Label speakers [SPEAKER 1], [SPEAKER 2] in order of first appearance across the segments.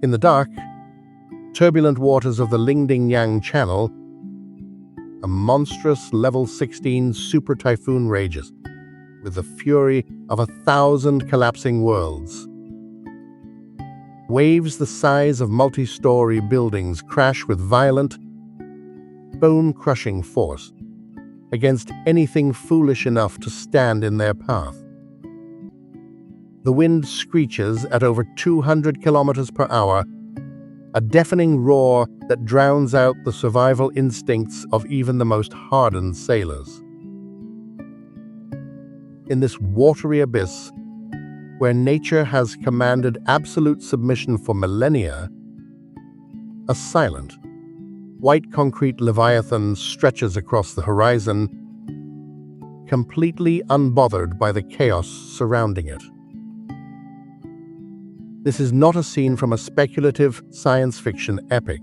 [SPEAKER 1] In the dark, turbulent waters of the Lingding-Yang Channel, a monstrous level 16 super typhoon rages, with the fury of 1,000 collapsing worlds. Waves the size of multi-story buildings crash with violent, bone-crushing force against anything foolish enough to stand in their path. The wind screeches at over 200 kilometers per hour, a deafening roar that drowns out the survival instincts of even the most hardened sailors. In this watery abyss, where nature has commanded absolute submission for millennia, a silent, white concrete leviathan stretches across the horizon, completely unbothered by the chaos surrounding it. This is not a scene from a speculative science fiction epic.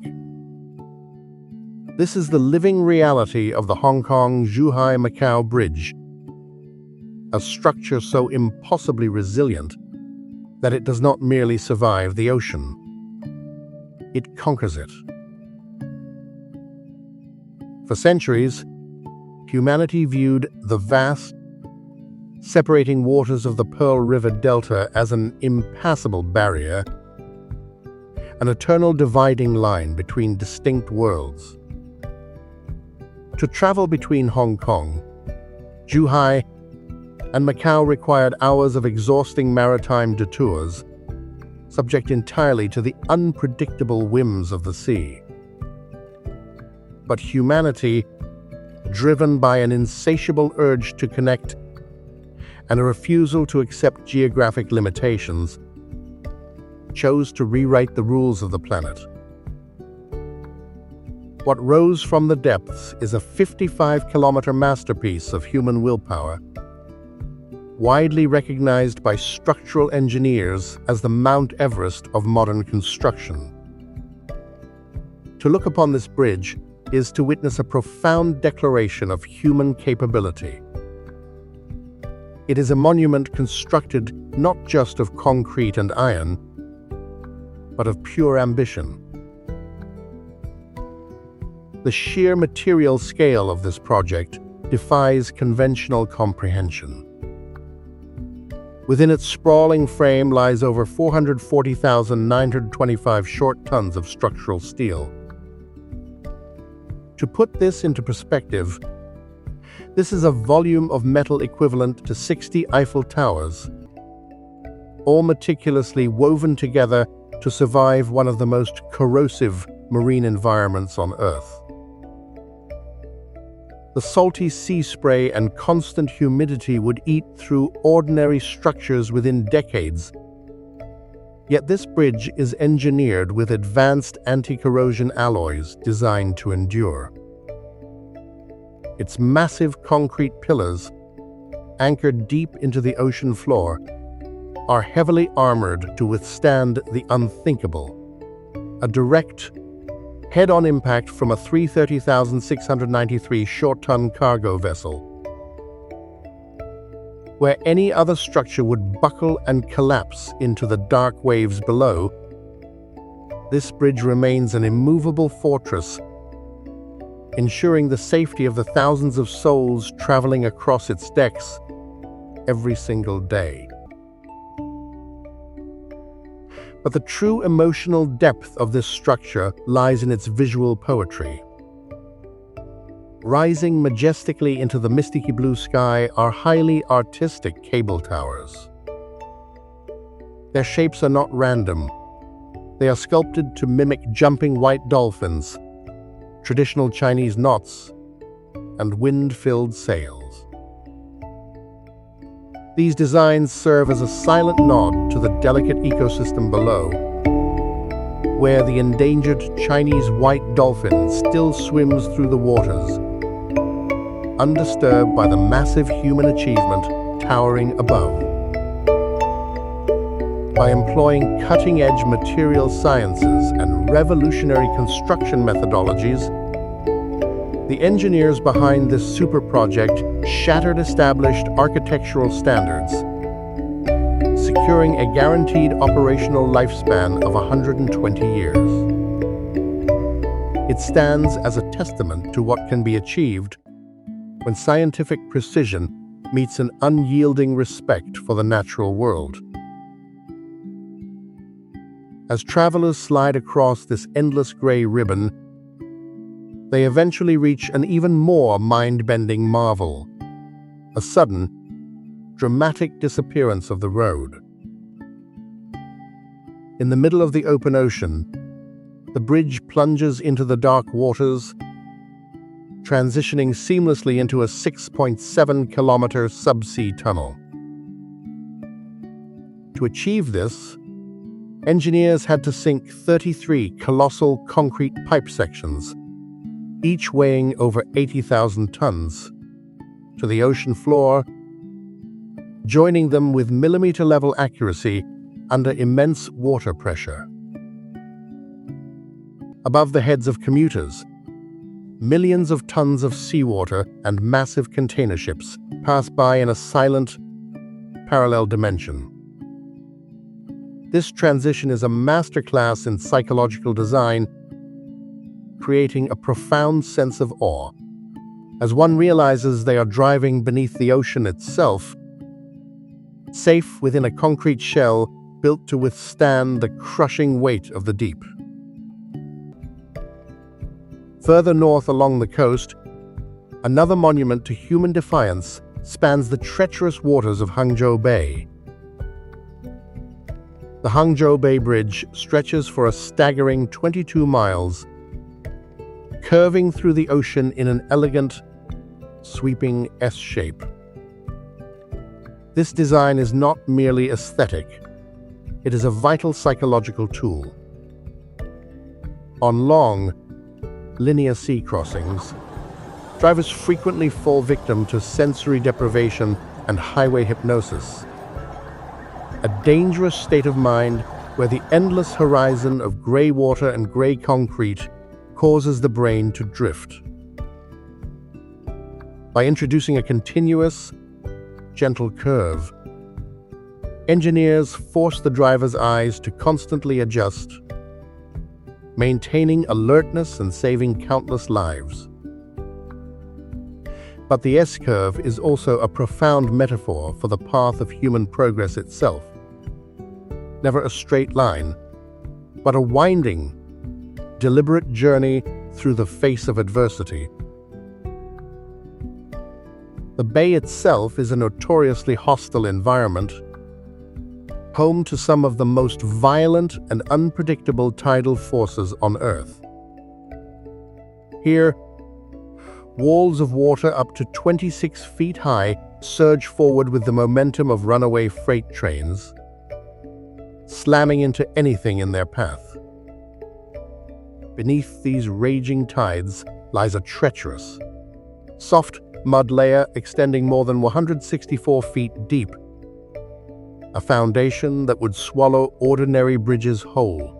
[SPEAKER 1] This is the living reality of the Hong Kong-Zhuhai-Macau Bridge, a structure so impossibly resilient that it does not merely survive the ocean. It conquers it. For centuries, humanity viewed the vast, separating waters of the Pearl River Delta as an impassable barrier, an eternal dividing line between distinct worlds. To travel between Hong Kong, Zhuhai, and Macau required hours of exhausting maritime detours, subject entirely to the unpredictable whims of the sea. But humanity, driven by an insatiable urge to connect and a refusal to accept geographic limitations, chose to rewrite the rules of the planet. What rose from the depths is a 55-kilometer masterpiece of human willpower, widely recognized by structural engineers as the Mount Everest of modern construction. To look upon this bridge is to witness a profound declaration of human capability. It is a monument constructed not just of concrete and iron, but of pure ambition. The sheer material scale of this project defies conventional comprehension. Within its sprawling frame lies over 440,925 short tons of structural steel. To put this into perspective, this is a volume of metal equivalent to 60 Eiffel Towers, all meticulously woven together to survive one of the most corrosive marine environments on Earth. The salty sea spray and constant humidity would eat through ordinary structures within decades. Yet this bridge is engineered with advanced anti-corrosion alloys designed to endure. Its massive concrete pillars, anchored deep into the ocean floor, are heavily armored to withstand the unthinkable. A direct, head-on impact from a 330,693 short-ton cargo vessel. Where any other structure would buckle and collapse into the dark waves below, this bridge remains an immovable fortress, ensuring the safety of the thousands of souls traveling across its decks every single day. But the true emotional depth of this structure lies in its visual poetry. Rising majestically into the misty blue sky are highly artistic cable towers. Their shapes are not random. They are sculpted to mimic jumping white dolphins, traditional Chinese knots, and wind-filled sails. These designs serve as a silent nod to the delicate ecosystem below, where the endangered Chinese white dolphin still swims through the waters, undisturbed by the massive human achievement towering above. By employing cutting-edge material sciences and revolutionary construction methodologies, the engineers behind this super project shattered established architectural standards, securing a guaranteed operational lifespan of 120 years. It stands as a testament to what can be achieved when scientific precision meets an unyielding respect for the natural world. As travelers slide across this endless gray ribbon, they eventually reach an even more mind-bending marvel: a sudden, dramatic disappearance of the road. In the middle of the open ocean, the bridge plunges into the dark waters, transitioning seamlessly into a 6.7-kilometer subsea tunnel. To achieve this, engineers had to sink 33 colossal concrete pipe sections, each weighing over 80,000 tons, to the ocean floor, joining them with millimeter-level accuracy under immense water pressure. Above the heads of commuters, millions of tons of seawater and massive container ships pass by in a silent, parallel dimension. This transition is a masterclass in psychological design, creating a profound sense of awe, as one realizes they are driving beneath the ocean itself, safe within a concrete shell built to withstand the crushing weight of the deep. Further north along the coast, another monument to human defiance spans the treacherous waters of Hangzhou Bay. The Hangzhou Bay Bridge stretches for a staggering 22 miles, curving through the ocean in an elegant, sweeping S shape. This design is not merely aesthetic, it is a vital psychological tool. On long, linear sea crossings, drivers frequently fall victim to sensory deprivation and highway hypnosis, a dangerous state of mind where the endless horizon of gray water and gray concrete causes the brain to drift. By introducing a continuous, gentle curve, engineers force the driver's eyes to constantly adjust, maintaining alertness and saving countless lives. But the S-curve is also a profound metaphor for the path of human progress itself. Never a straight line, but a winding, deliberate journey through the face of adversity. The bay itself is a notoriously hostile environment, home to some of the most violent and unpredictable tidal forces on Earth. Here, walls of water up to 26 feet high surge forward with the momentum of runaway freight trains, slamming into anything in their path. Beneath these raging tides lies a treacherous, soft mud layer extending more than 164 feet deep, a foundation that would swallow ordinary bridges whole.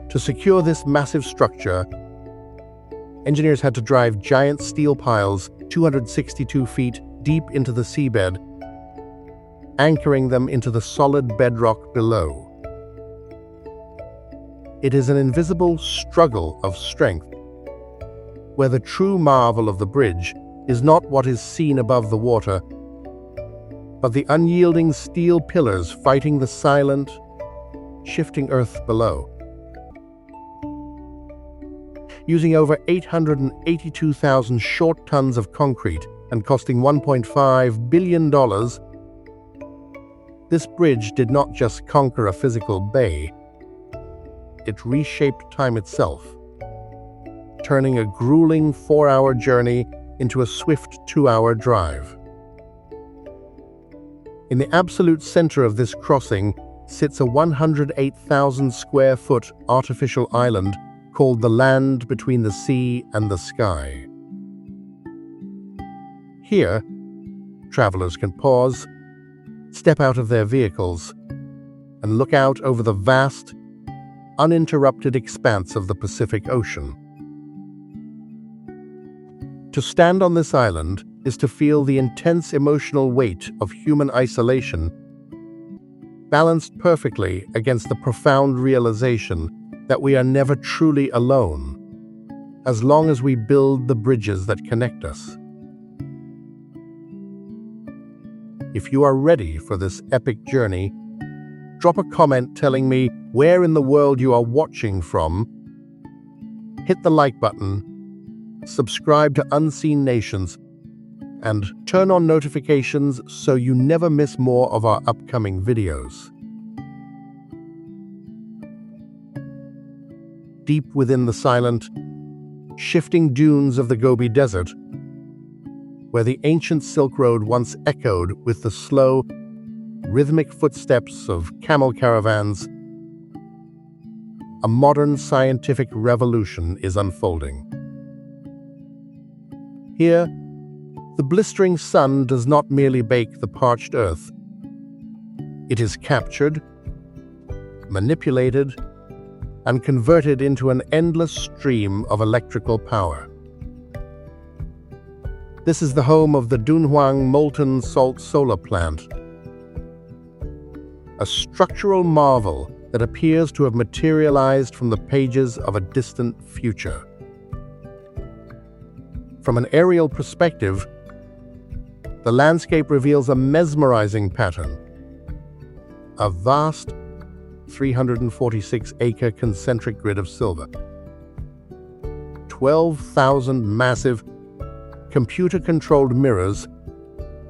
[SPEAKER 1] To secure this massive structure, engineers had to drive giant steel piles 262 feet deep into the seabed, anchoring them into the solid bedrock below. It is an invisible struggle of strength, where the true marvel of the bridge is not what is seen above the water, but the unyielding steel pillars fighting the silent, shifting earth below. Using over 882,000 short tons of concrete and costing $1.5 billion, this bridge did not just conquer a physical bay, it reshaped time itself, turning a grueling 4-hour journey into a swift 2-hour drive. In the absolute center of this crossing sits a 108,000 square foot artificial island called the land between the sea and the sky. Here, travelers can pause, step out of their vehicles, and look out over the vast, uninterrupted expanse of the Pacific Ocean. To stand on this island is to feel the intense emotional weight of human isolation, balanced perfectly against the profound realization that we are never truly alone, as long as we build the bridges that connect us. If you are ready for this epic journey, drop a comment telling me where in the world you are watching from, hit the like button, subscribe to Unseen Nations, and turn on notifications so you never miss more of our upcoming videos. Deep within the silent, shifting dunes of the Gobi Desert, where the ancient Silk Road once echoed with the slow, rhythmic footsteps of camel caravans, a modern scientific revolution is unfolding. Here, the blistering sun does not merely bake the parched earth. It is captured, manipulated, and converted into an endless stream of electrical power. This is the home of the Dunhuang Molten Salt Solar Plant, a structural marvel that appears to have materialized from the pages of a distant future. From an aerial perspective, the landscape reveals a mesmerizing pattern. A vast 346-acre concentric grid of silver. 12,000 massive, computer-controlled mirrors,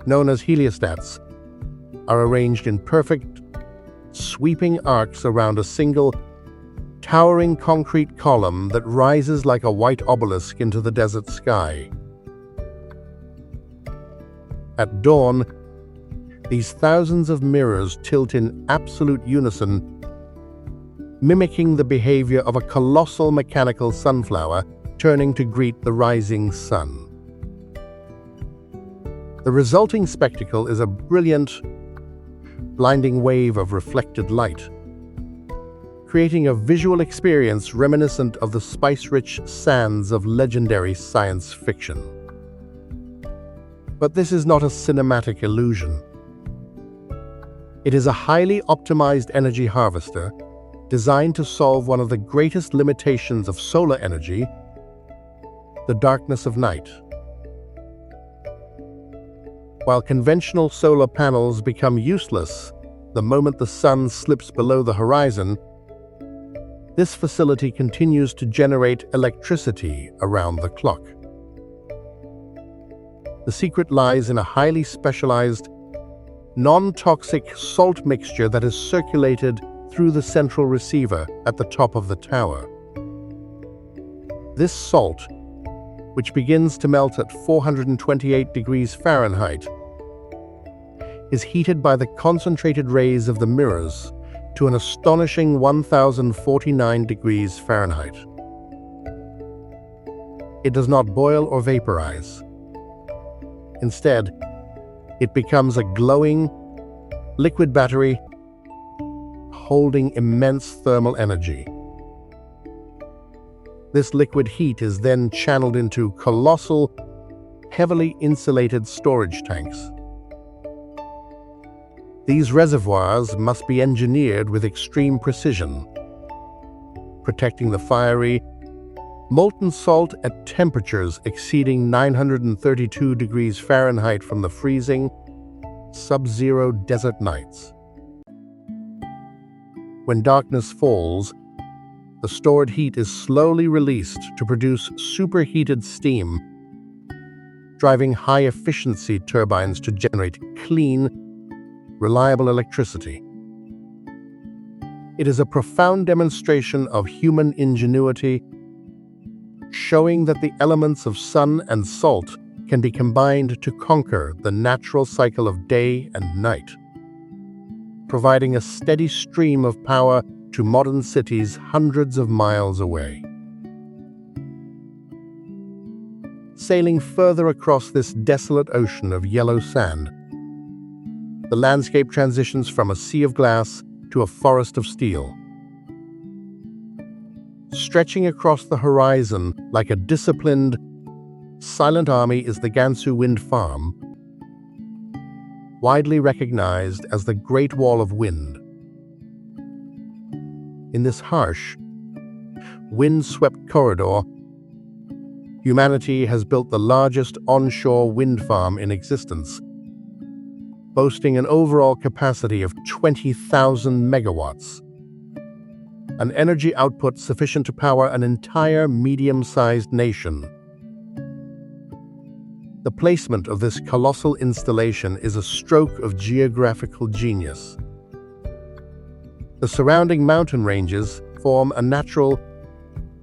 [SPEAKER 1] known as heliostats, are arranged in perfect, sweeping arcs around a single, towering concrete column that rises like a white obelisk into the desert sky. At dawn, these thousands of mirrors tilt in absolute unison, mimicking the behavior of a colossal mechanical sunflower turning to greet the rising sun. The resulting spectacle is a brilliant, blinding wave of reflected light, creating a visual experience reminiscent of the spice-rich sands of legendary science fiction. But this is not a cinematic illusion. It is a highly optimized energy harvester designed to solve one of the greatest limitations of solar energy, the darkness of night. While conventional solar panels become useless the moment the sun slips below the horizon, this facility continues to generate electricity around the clock. The secret lies in a highly specialized, non-toxic salt mixture that is circulated through the central receiver at the top of the tower. This salt, which begins to melt at 428 degrees Fahrenheit, is heated by the concentrated rays of the mirrors to an astonishing 1049 degrees Fahrenheit. It does not boil or vaporize. Instead, it becomes a glowing, liquid battery holding immense thermal energy. This liquid heat is then channeled into colossal, heavily insulated storage tanks. These reservoirs must be engineered with extreme precision, protecting the fiery, molten salt at temperatures exceeding 932 degrees Fahrenheit from the freezing, sub-zero desert nights. When darkness falls, the stored heat is slowly released to produce superheated steam, driving high-efficiency turbines to generate clean, reliable electricity. It is a profound demonstration of human ingenuity, showing that the elements of sun and salt can be combined to conquer the natural cycle of day and night, providing a steady stream of power to modern cities hundreds of miles away. Sailing further across this desolate ocean of yellow sand, the landscape transitions from a sea of glass to a forest of steel. Stretching across the horizon like a disciplined, Silent Army is the Gansu Wind Farm, widely recognized as the Great Wall of Wind. In this harsh, wind-swept corridor, humanity has built the largest onshore wind farm in existence, boasting an overall capacity of 20,000 megawatts, an energy output sufficient to power an entire medium-sized nation. The placement of this colossal installation is a stroke of geographical genius. The surrounding mountain ranges form a natural,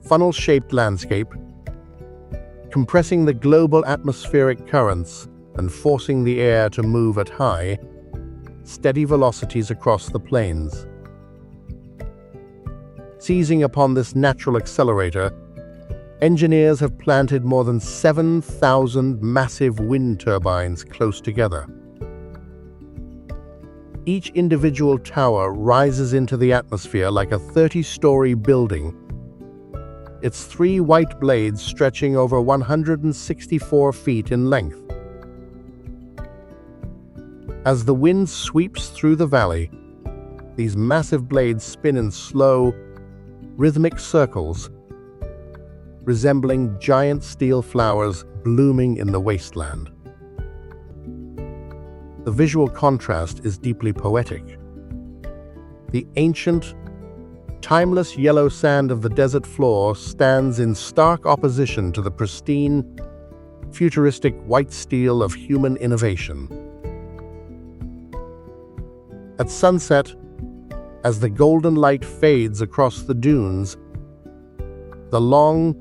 [SPEAKER 1] funnel-shaped landscape, compressing the global atmospheric currents and forcing the air to move at high, steady velocities across the plains. Seizing upon this natural accelerator, engineers have planted more than 7,000 massive wind turbines close together. Each individual tower rises into the atmosphere like a 30-story building, its 3 white blades stretching over 164 feet in length. As the wind sweeps through the valley, these massive blades spin in slow, rhythmic circles, resembling giant steel flowers blooming in the wasteland. The visual contrast is deeply poetic. The ancient, timeless yellow sand of the desert floor stands in stark opposition to the pristine, futuristic white steel of human innovation. At sunset, as the golden light fades across the dunes, the long,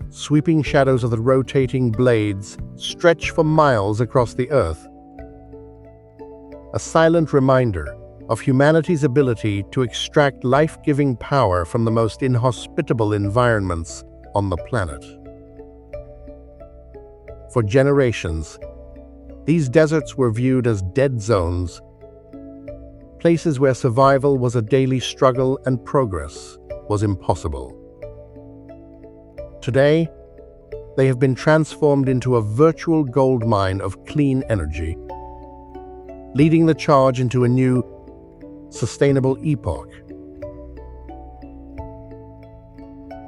[SPEAKER 1] sweeping shadows of the rotating blades stretch for miles across the earth, a silent reminder of humanity's ability to extract life-giving power from the most inhospitable environments on the planet. For generations, these deserts were viewed as dead zones, places where survival was a daily struggle and progress was impossible. Today, they have been transformed into a virtual goldmine of clean energy, leading the charge into a new, sustainable epoch.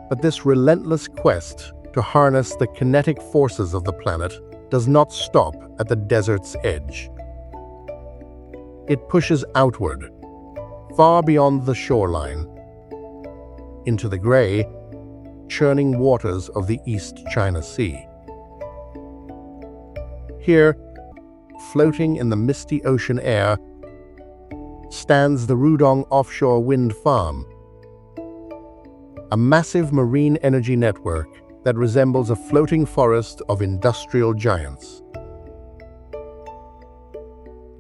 [SPEAKER 1] But this relentless quest to harness the kinetic forces of the planet does not stop at the desert's edge. It pushes outward, far beyond the shoreline, into the gray, churning waters of the East China Sea. Here, floating in the misty ocean air, stands the Rudong Offshore Wind Farm, a massive marine energy network that resembles a floating forest of industrial giants.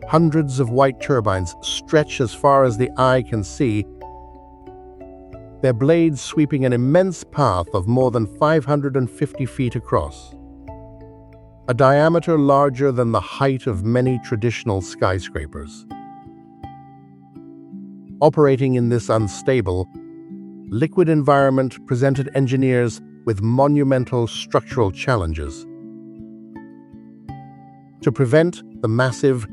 [SPEAKER 1] Hundreds of white turbines stretch as far as the eye can see, their blades sweeping an immense path of more than 550 feet across, a diameter larger than the height of many traditional skyscrapers. Operating in this unstable, liquid environment presented engineers with monumental structural challenges. To prevent the massive,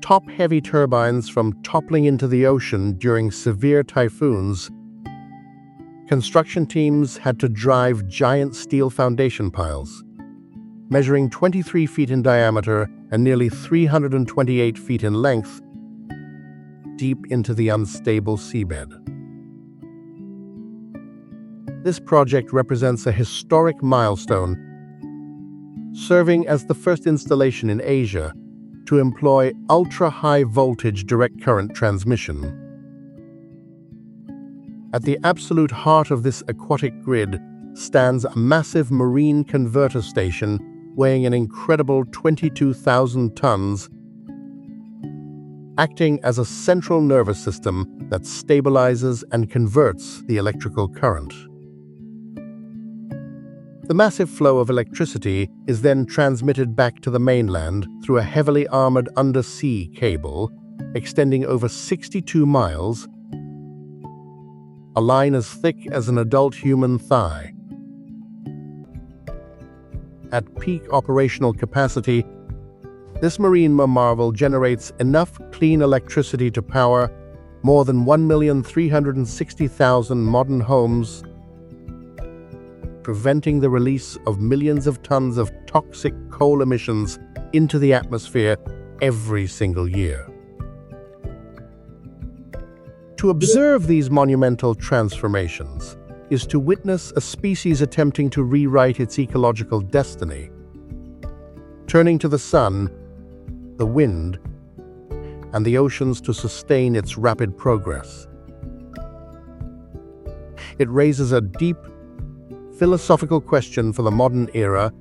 [SPEAKER 1] top-heavy turbines from toppling into the ocean during severe typhoons, construction teams had to drive giant steel foundation piles, measuring 23 feet in diameter and nearly 328 feet in length, deep into the unstable seabed. This project represents a historic milestone, serving as the first installation in Asia to employ ultra-high voltage direct current transmission. At the absolute heart of this aquatic grid stands a massive marine converter station weighing an incredible 22,000 tons, acting as a central nervous system that stabilizes and converts the electrical current. The massive flow of electricity is then transmitted back to the mainland through a heavily armored undersea cable extending over 62 miles, a line as thick as an adult human thigh. At peak operational capacity, this marine marvel generates enough clean electricity to power more than 1,360,000 modern homes, preventing the release of millions of tons of toxic coal emissions into the atmosphere every single year. To observe these monumental transformations is to witness a species attempting to rewrite its ecological destiny, turning to the sun, the wind, and the oceans to sustain its rapid progress. It raises a deep, philosophical question for the modern era: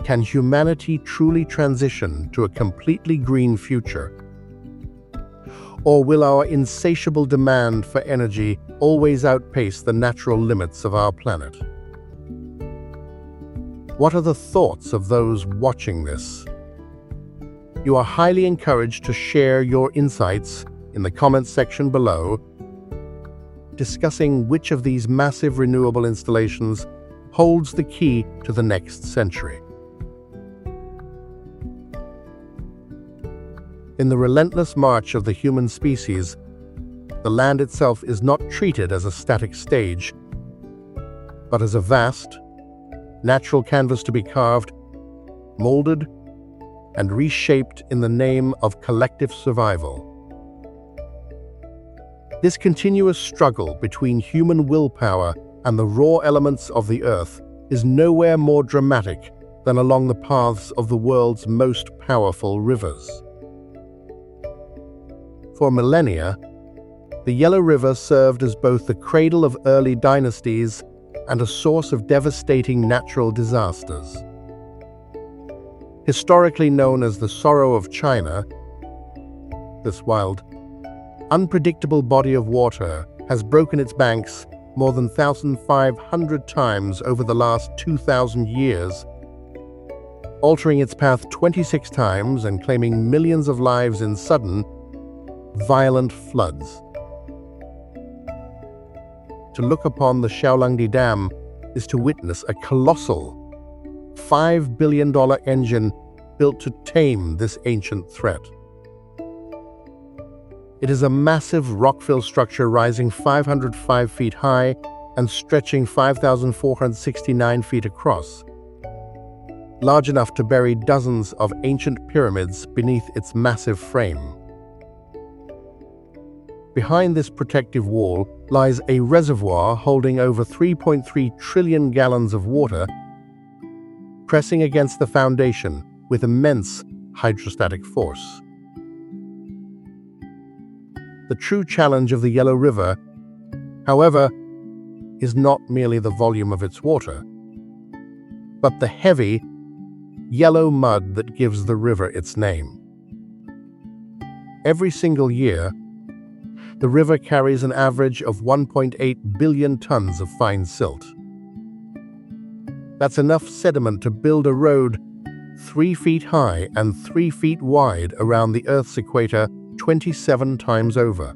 [SPEAKER 1] can humanity truly transition to a completely green future? Or will our insatiable demand for energy always outpace the natural limits of our planet? What are the thoughts of those watching this? You are highly encouraged to share your insights in the comments section below, discussing which of these massive renewable installations holds the key to the next century. In the relentless march of the human species, the land itself is not treated as a static stage, but as a vast, natural canvas to be carved, molded, and reshaped in the name of collective survival. This continuous struggle between human willpower and the raw elements of the earth is nowhere more dramatic than along the paths of the world's most powerful rivers. For millennia, the Yellow River served as both the cradle of early dynasties and a source of devastating natural disasters. Historically known as the Sorrow of China, this wild, unpredictable body of water has broken its banks more than 1,500 times over the last 2,000 years, altering its path 26 times and claiming millions of lives in sudden, violent floods. To look upon the Xiaolangdi Dam is to witness a colossal $5 billion engine built to tame this ancient threat. It is a massive rock-filled structure rising 505 feet high and stretching 5,469 feet across, large enough to bury dozens of ancient pyramids beneath its massive frame. Behind this protective wall lies a reservoir holding over 3.3 trillion gallons of water, pressing against the foundation with immense hydrostatic force. The true challenge of the Yellow River, however, is not merely the volume of its water, but the heavy, yellow mud that gives the river its name. Every single year, the river carries an average of 1.8 billion tons of fine silt. That's enough sediment to build a road 3 feet high and 3 feet wide around the Earth's equator 27 times over.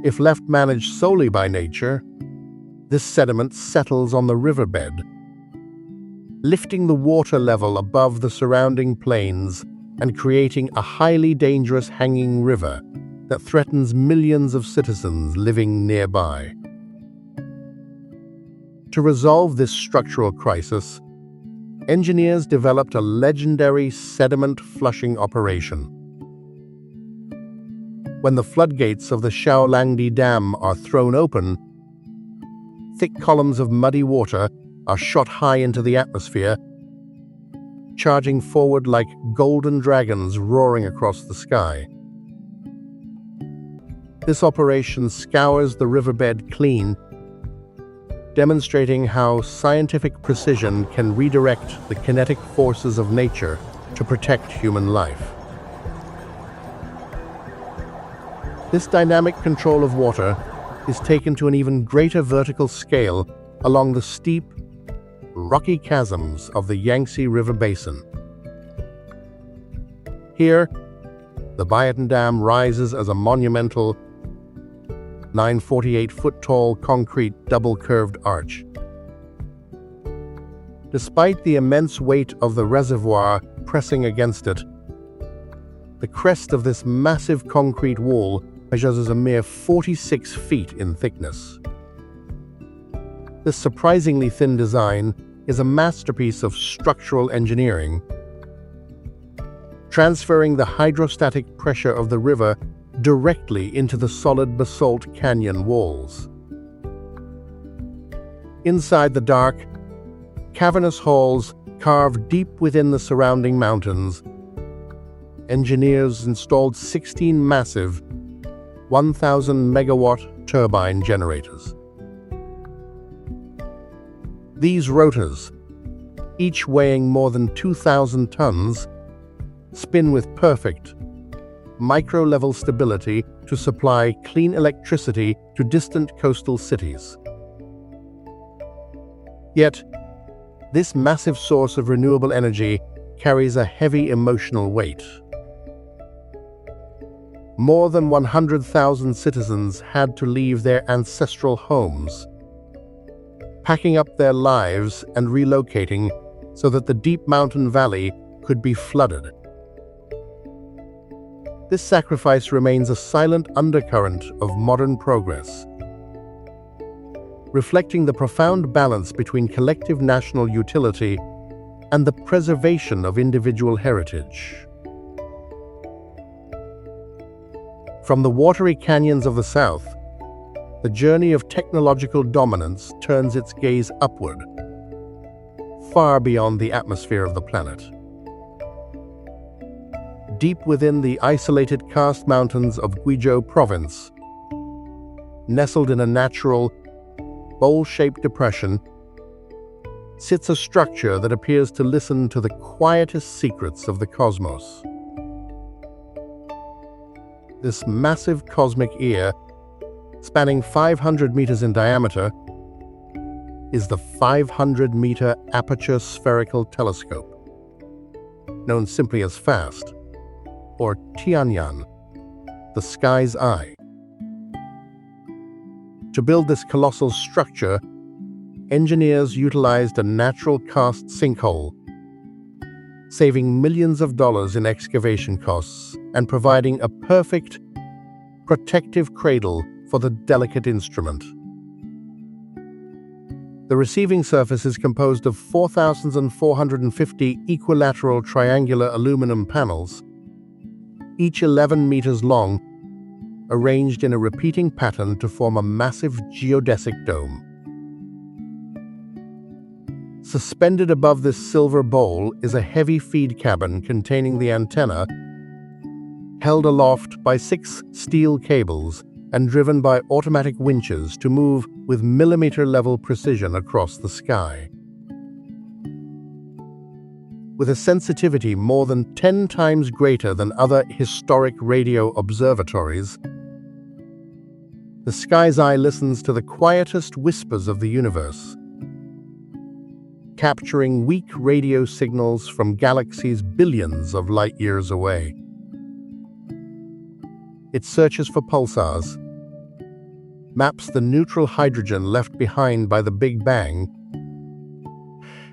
[SPEAKER 1] If left managed solely by nature, this sediment settles on the riverbed, lifting the water level above the surrounding plains and creating a highly dangerous hanging river that threatens millions of citizens living nearby. To resolve this structural crisis, engineers developed a legendary sediment flushing operation. When the floodgates of the Xiaolangdi Dam are thrown open, thick columns of muddy water are shot high into the atmosphere, charging forward like golden dragons roaring across the sky. This operation scours the riverbed clean, demonstrating how scientific precision can redirect the kinetic forces of nature to protect human life. This dynamic control of water is taken to an even greater vertical scale along the steep, rocky chasms of the Yangtze River Basin. Here, the Baiyatan Dam rises as a monumental 948-foot-tall concrete double-curved arch, Despite the immense weight of the reservoir pressing against it, the crest of this massive concrete wall measures a mere 46 feet in thickness. This surprisingly thin design is a masterpiece of structural engineering, transferring the hydrostatic pressure of the river directly into the solid basalt canyon walls. Inside the dark, cavernous halls carved deep within the surrounding mountains, engineers installed 16 massive 1,000 megawatt turbine generators. These rotors, each weighing more than 2,000 tons, spin with perfect, micro-level stability to supply clean electricity to distant coastal cities. Yet, this massive source of renewable energy carries a heavy emotional weight. More than 100,000 citizens had to leave their ancestral homes, packing up their lives and relocating so that the deep mountain valley could be flooded. This sacrifice remains a silent undercurrent of modern progress, reflecting the profound balance between collective national utility and the preservation of individual heritage. From the watery canyons of the south, the journey of technological dominance turns its gaze upward, far beyond the atmosphere of the planet. Deep within the isolated karst mountains of Guizhou province, nestled in a natural, bowl-shaped depression, sits a structure that appears to listen to the quietest secrets of the cosmos. This massive cosmic ear, spanning 500 meters in diameter, is the 500-meter Aperture Spherical Telescope, known simply as FAST, or Tianyan, the sky's eye. To build this colossal structure, engineers utilized a natural karst sinkhole, saving millions of dollars in excavation costs and providing a perfect, protective cradle for the delicate instrument. The receiving surface is composed of 4,450 equilateral triangular aluminum panels, each 11 meters long, arranged in a repeating pattern to form a massive geodesic dome. Suspended above this silver bowl is a heavy feed cabin containing the antenna, held aloft by 6 steel cables and driven by automatic winches to move with millimeter-level precision across the sky. With a sensitivity more than 10 times greater than other historic radio observatories, the sky's eye listens to the quietest whispers of the universe, capturing weak radio signals from galaxies billions of light-years away. It searches for pulsars, maps the neutral hydrogen left behind by the Big Bang,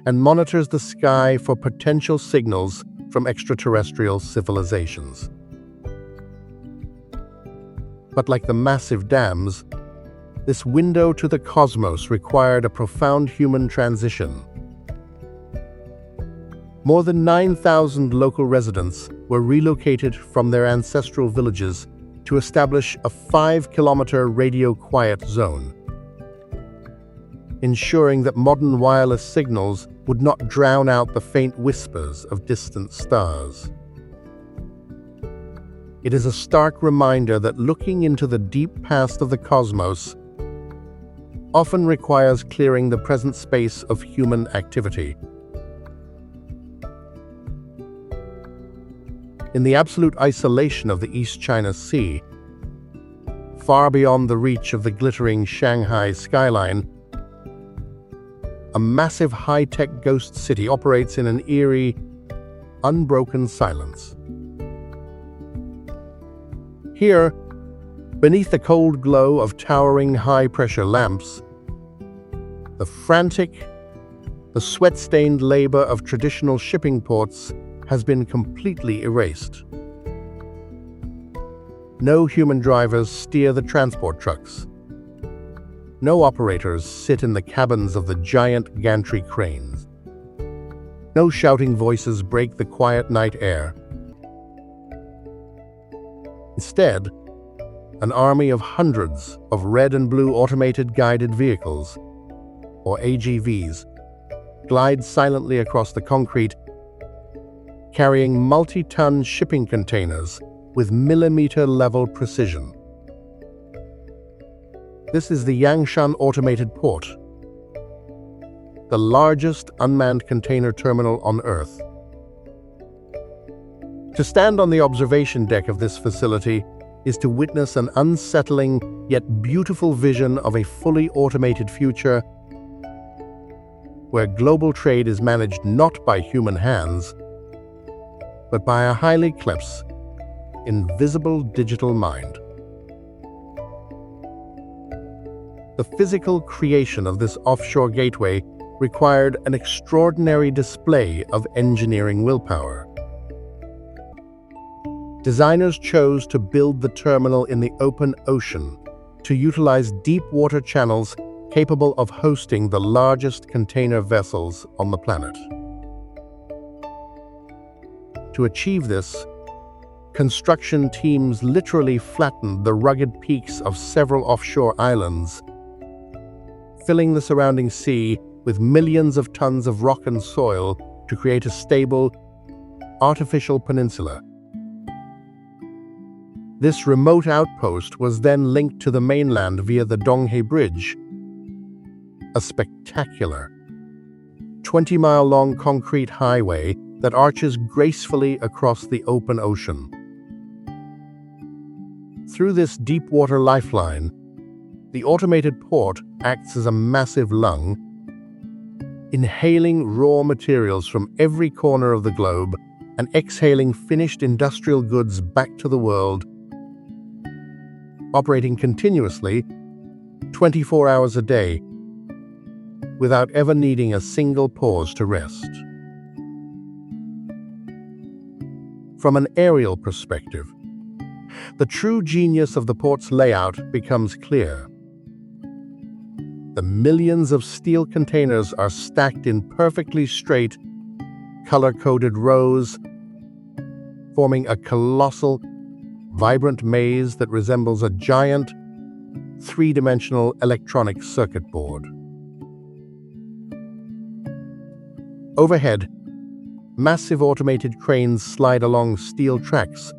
[SPEAKER 1] and monitors the sky for potential signals from extraterrestrial civilizations. But like the massive dams, this window to the cosmos required a profound human transition. More than 9,000 local residents were relocated from their ancestral villages to establish a 5-kilometer radio quiet zone, ensuring that modern wireless signals would not drown out the faint whispers of distant stars. It is a stark reminder that looking into the deep past of the cosmos often requires clearing the present space of human activity. In the absolute isolation of the East China Sea, far beyond the reach of the glittering Shanghai skyline, a massive high-tech ghost city operates in an eerie, unbroken silence. Here, beneath the cold glow of towering high-pressure lamps, the frantic, The sweat-stained labor of traditional shipping ports has been completely erased. No human drivers steer the transport trucks. No operators sit in the cabins of the giant gantry cranes. No shouting voices break the quiet night air. Instead, an army of hundreds of red and blue automated guided vehicles, or AGVs, glide silently across the concrete, carrying multi-ton shipping containers with millimeter-level precision. This is the Yangshan Automated Port, the largest unmanned container terminal on Earth. To stand on the observation deck of this facility is to witness an unsettling yet beautiful vision of a fully automated future where global trade is managed not by human hands, but by a highly clever, invisible digital mind. The physical creation of this offshore gateway required an extraordinary display of engineering willpower. Designers chose to build the terminal in the open ocean to utilize deep water channels capable of hosting the largest container vessels on the planet. To achieve this, construction teams literally flattened the rugged peaks of several offshore islands, filling the surrounding sea with millions of tons of rock and soil to create a stable, artificial peninsula. This remote outpost was then linked to the mainland via the Donghae Bridge, a spectacular 20-mile-long concrete highway that arches gracefully across the open ocean. Through this deep-water lifeline, the automated port acts as a massive lung, inhaling raw materials from every corner of the globe and exhaling finished industrial goods back to the world, operating continuously 24 hours a day without ever needing a single pause to rest. From an aerial perspective, the true genius of the port's layout becomes clear. The millions of steel containers are stacked in perfectly straight, color-coded rows, forming a colossal, vibrant maze that resembles a giant, three-dimensional electronic circuit board. Overhead, massive automated cranes slide along steel tracks,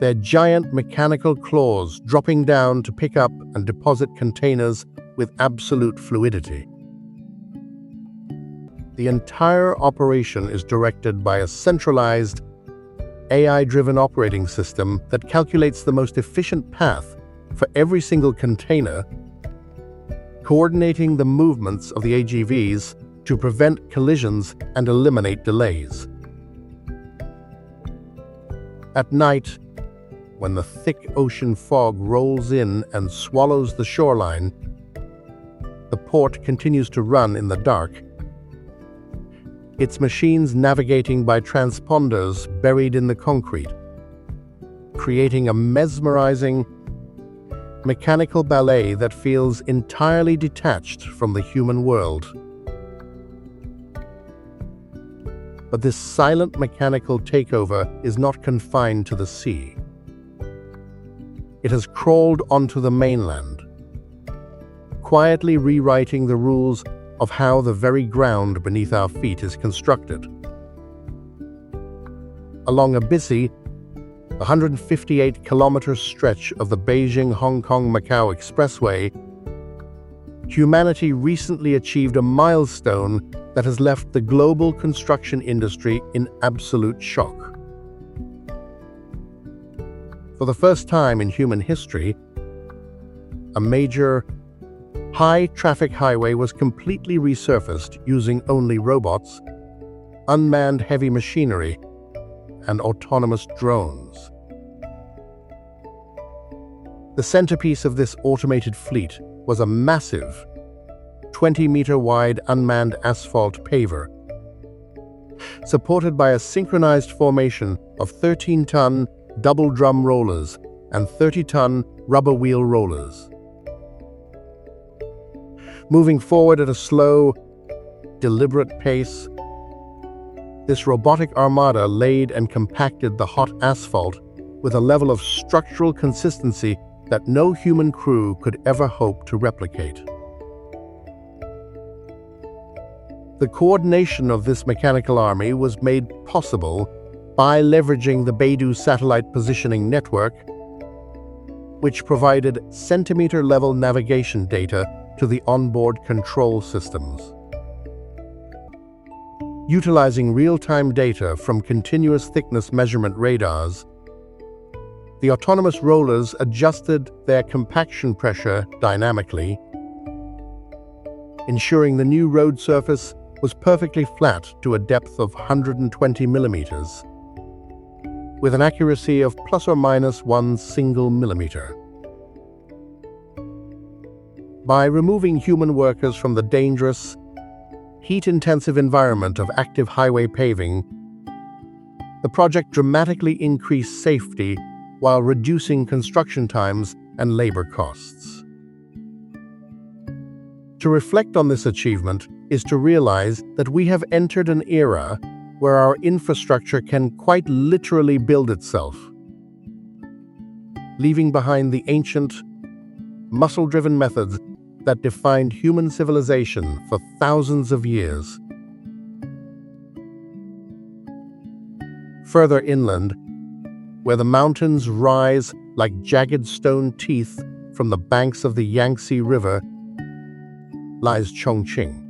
[SPEAKER 1] their giant mechanical claws dropping down to pick up and deposit containers with absolute fluidity. The entire operation is directed by a centralized, AI-driven operating system that calculates the most efficient path for every single container, coordinating the movements of the AGVs to prevent collisions and eliminate delays. At night, when the thick ocean fog rolls in and swallows the shoreline, the port continues to run in the dark, its machines navigating by transponders buried in the concrete, creating a mesmerizing, mechanical ballet that feels entirely detached from the human world. But this silent mechanical takeover is not confined to the sea. It has crawled onto the mainland, quietly rewriting the rules of how the very ground beneath our feet is constructed. Along a busy, 158-kilometer stretch of the Beijing-Hong Kong-Macau Expressway, humanity recently achieved a milestone that has left the global construction industry in absolute shock. For the first time in human history, a major, high-traffic highway was completely resurfaced using only robots, unmanned heavy machinery, and autonomous drones. The centerpiece of this automated fleet was a massive, 20-meter-wide unmanned asphalt paver, supported by a synchronized formation of 13-ton double-drum rollers and 30-ton rubber wheel rollers. Moving forward at a slow, deliberate pace, this robotic armada laid and compacted the hot asphalt with a level of structural consistency that no human crew could ever hope to replicate. The coordination of this mechanical army was made possible by leveraging the Beidou satellite positioning network, which provided centimeter-level navigation data to the onboard control systems. Utilizing real-time data from continuous thickness measurement radars, the autonomous rollers adjusted their compaction pressure dynamically, ensuring the new road surface was perfectly flat to a depth of 120 millimeters, with an accuracy of plus or minus 1 single millimeter. By removing human workers from the dangerous, heat-intensive environment of active highway paving, the project dramatically increased safety while reducing construction times and labor costs. To reflect on this achievement is to realize that we have entered an era where our infrastructure can quite literally build itself, leaving behind the ancient, muscle-driven methods that defined human civilization for thousands of years. Further inland, where the mountains rise like jagged stone teeth from the banks of the Yangtze River, lies Chongqing,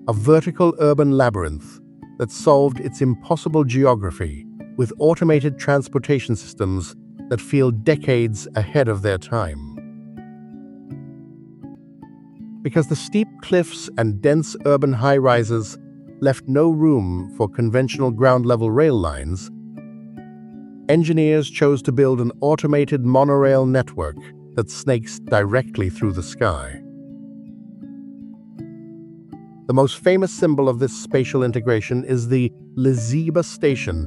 [SPEAKER 1] a vertical urban labyrinth that solved its impossible geography with automated transportation systems that feel decades ahead of their time. Because the steep cliffs and dense urban high-rises left no room for conventional ground-level rail lines, engineers chose to build an automated monorail network that snakes directly through the sky. The most famous symbol of this spatial integration is the Liziba station,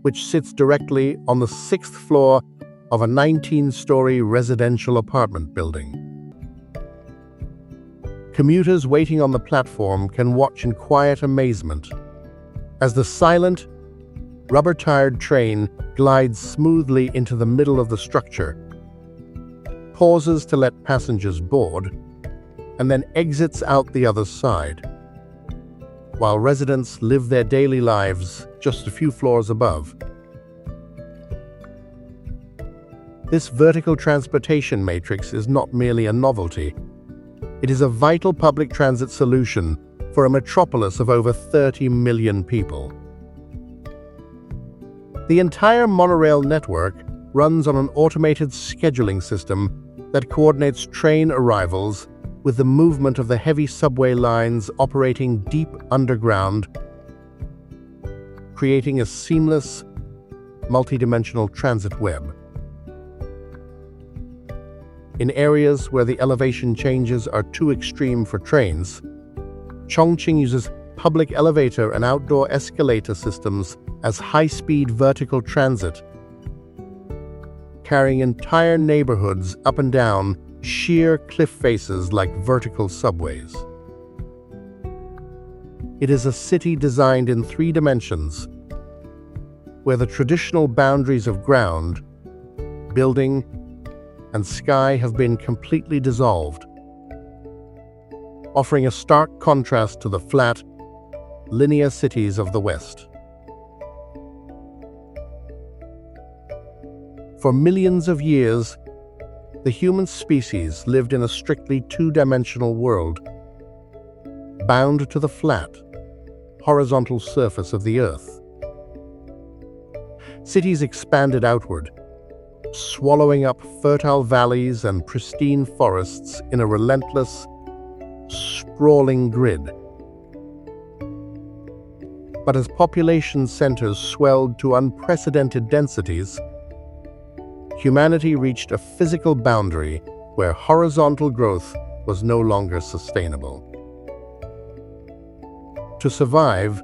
[SPEAKER 1] which sits directly on the 6th floor of a 19-story residential apartment building. Commuters waiting on the platform can watch in quiet amazement as the silent, rubber-tired train glides smoothly into the middle of the structure, pauses to let passengers board, and then exits out the other side, while residents live their daily lives just a few floors above. This vertical transportation matrix is not merely a novelty. It is a vital public transit solution for a metropolis of over 30 million people. The entire monorail network runs on an automated scheduling system that coordinates train arrivals with the movement of the heavy subway lines operating deep underground, creating a seamless, multidimensional transit web. In areas where the elevation changes are too extreme for trains, Chongqing uses public elevator and outdoor escalator systems as high-speed vertical transit, carrying entire neighborhoods up and down sheer cliff faces like vertical subways. It is a city designed in 3 dimensions, where the traditional boundaries of ground, building, and sky have been completely dissolved, offering a stark contrast to the flat, linear cities of the West. For millions of years, the human species lived in a strictly 2-dimensional world, bound to the flat, horizontal surface of the Earth. Cities expanded outward, swallowing up fertile valleys and pristine forests in a relentless, sprawling grid. But as population centers swelled to unprecedented densities, humanity reached a physical boundary where horizontal growth was no longer sustainable. To survive,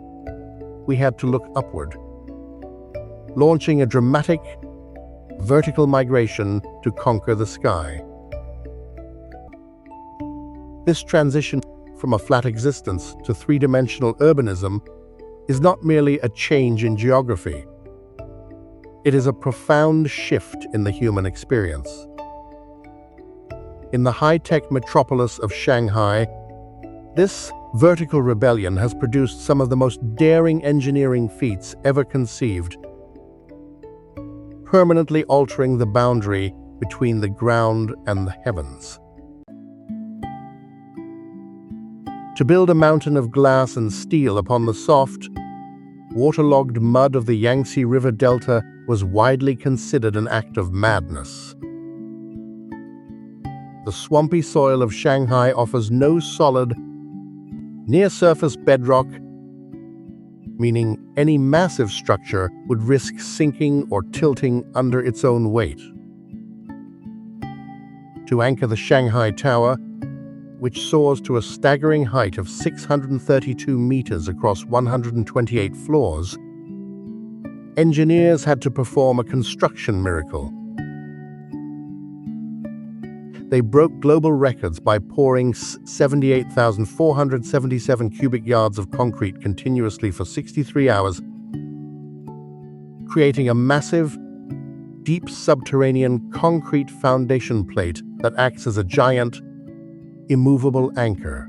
[SPEAKER 1] we had to look upward, launching a dramatic vertical migration to conquer the sky. This transition from a flat existence to three-dimensional urbanism is not merely a change in geography. It is a profound shift in the human experience. In the high-tech metropolis of Shanghai, this vertical rebellion has produced some of the most daring engineering feats ever conceived, permanently altering the boundary between the ground and the heavens. To build a mountain of glass and steel upon the soft, waterlogged mud of the Yangtze River Delta was widely considered an act of madness. The swampy soil of Shanghai offers no solid, near-surface bedrock, meaning any massive structure would risk sinking or tilting under its own weight. To anchor the Shanghai Tower, which soars to a staggering height of 632 meters across 128 floors, engineers had to perform a construction miracle. They broke global records by pouring 78,477 cubic yards of concrete continuously for 63 hours, creating a massive, deep subterranean concrete foundation plate that acts as a giant, immovable anchor.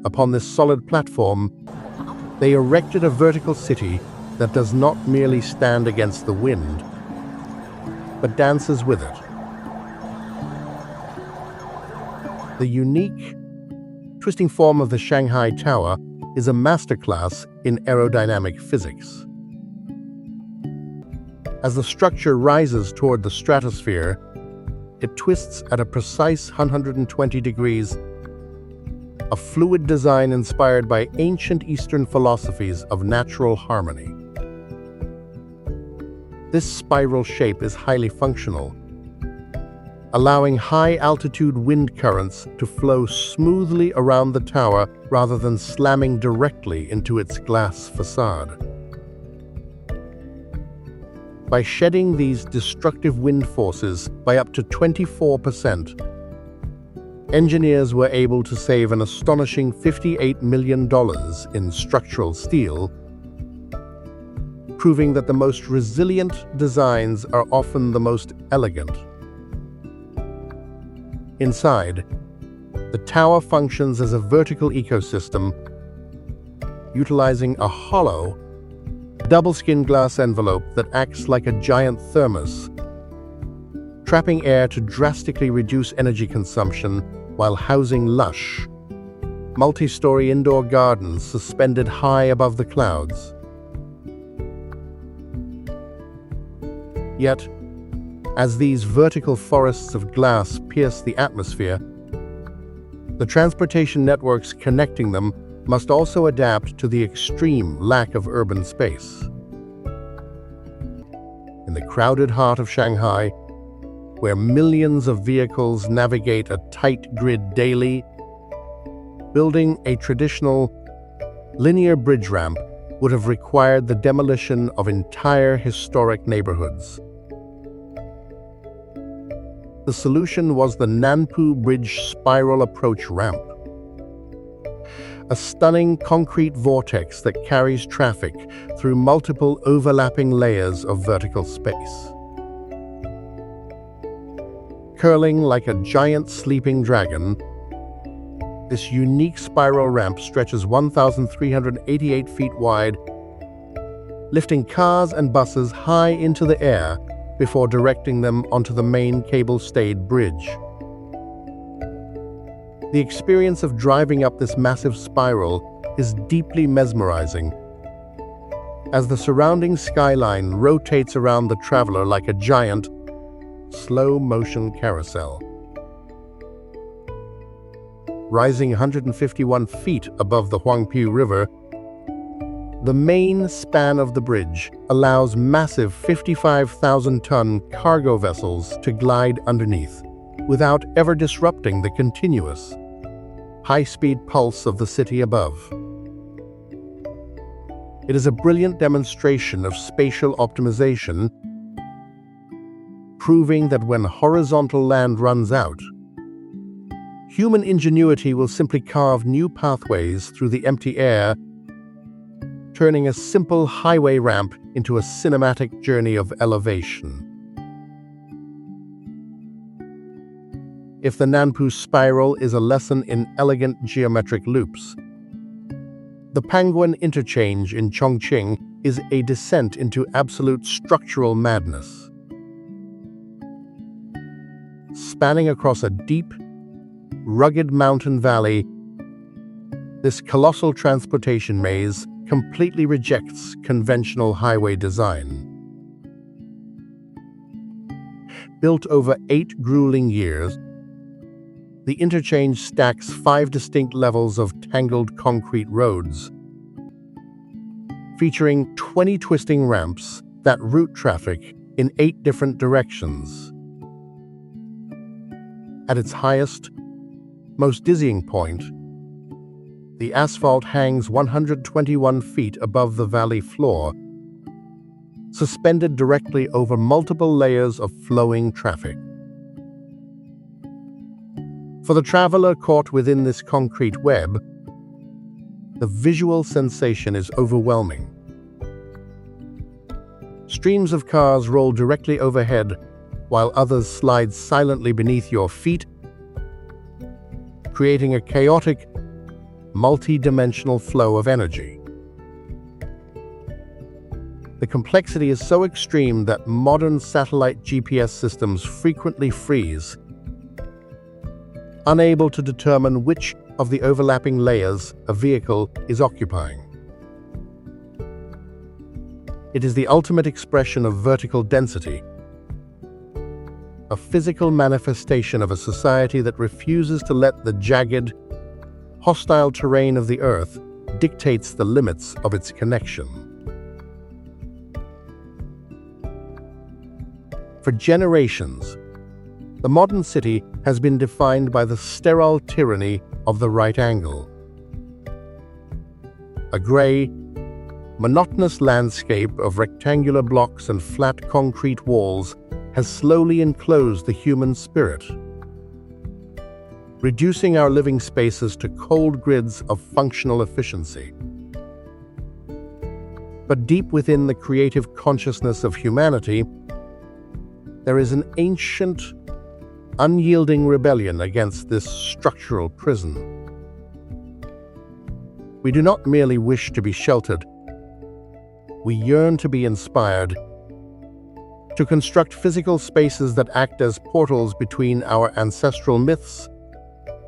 [SPEAKER 1] Upon this solid platform, they erected a vertical city that does not merely stand against the wind, but dances with it. The unique, twisting form of the Shanghai Tower is a masterclass in aerodynamic physics. As the structure rises toward the stratosphere, it twists at a precise 120 degrees, a fluid design inspired by ancient Eastern philosophies of natural harmony. This spiral shape is highly functional, allowing high-altitude wind currents to flow smoothly around the tower rather than slamming directly into its glass facade. By shedding these destructive wind forces by up to 24%, engineers were able to save an astonishing $58 million in structural steel, proving that the most resilient designs are often the most elegant. Inside, the tower functions as a vertical ecosystem, utilizing a hollow, double-skin glass envelope that acts like a giant thermos, trapping air to drastically reduce energy consumption while housing lush, multi-story indoor gardens suspended high above the clouds. Yet, as these vertical forests of glass pierce the atmosphere, the transportation networks connecting them must also adapt to the extreme lack of urban space. In the crowded heart of Shanghai, where millions of vehicles navigate a tight grid daily, building a traditional linear bridge ramp would have required the demolition of entire historic neighborhoods. The solution was the Nanpu Bridge Spiral Approach Ramp, a stunning concrete vortex that carries traffic through multiple overlapping layers of vertical space. Curling like a giant sleeping dragon, this unique spiral ramp stretches 1,388 feet wide, lifting cars and buses high into the air before directing them onto the main cable-stayed bridge. The experience of driving up this massive spiral is deeply mesmerizing, as the surrounding skyline rotates around the traveler like a giant, slow-motion carousel. Rising 151 feet above the Huangpu River, the main span of the bridge allows massive 55,000-ton cargo vessels to glide underneath, without ever disrupting the continuous, high-speed pulse of the city above. It is a brilliant demonstration of spatial optimization, proving that when horizontal land runs out, human ingenuity will simply carve new pathways through the empty air, turning a simple highway ramp into a cinematic journey of elevation. If the Nanpu spiral is a lesson in elegant geometric loops, the Penguin Interchange in Chongqing is a descent into absolute structural madness. Spanning across a deep, rugged mountain valley, this colossal transportation maze completely rejects conventional highway design. Built over 8 grueling years, the interchange stacks 5 distinct levels of tangled concrete roads, featuring 20 twisting ramps that route traffic in 8 different directions. At its highest, most dizzying point, the asphalt hangs 121 feet above the valley floor, suspended directly over multiple layers of flowing traffic. For the traveler caught within this concrete web, the visual sensation is overwhelming. Streams of cars roll directly overhead, while others slide silently beneath your feet, creating a chaotic, multi-dimensional flow of energy. The complexity is so extreme that modern satellite GPS systems frequently freeze, unable to determine which of the overlapping layers a vehicle is occupying. It is the ultimate expression of vertical density, a physical manifestation of a society that refuses to let the jagged, hostile terrain of the Earth dictates the limits of its connection. For generations, the modern city has been defined by the sterile tyranny of the right angle. A gray, monotonous landscape of rectangular blocks and flat concrete walls has slowly enclosed the human spirit, reducing our living spaces to cold grids of functional efficiency. But deep within the creative consciousness of humanity, there is an ancient, unyielding rebellion against this structural prison. We do not merely wish to be sheltered. We yearn to be inspired, to construct physical spaces that act as portals between our ancestral myths,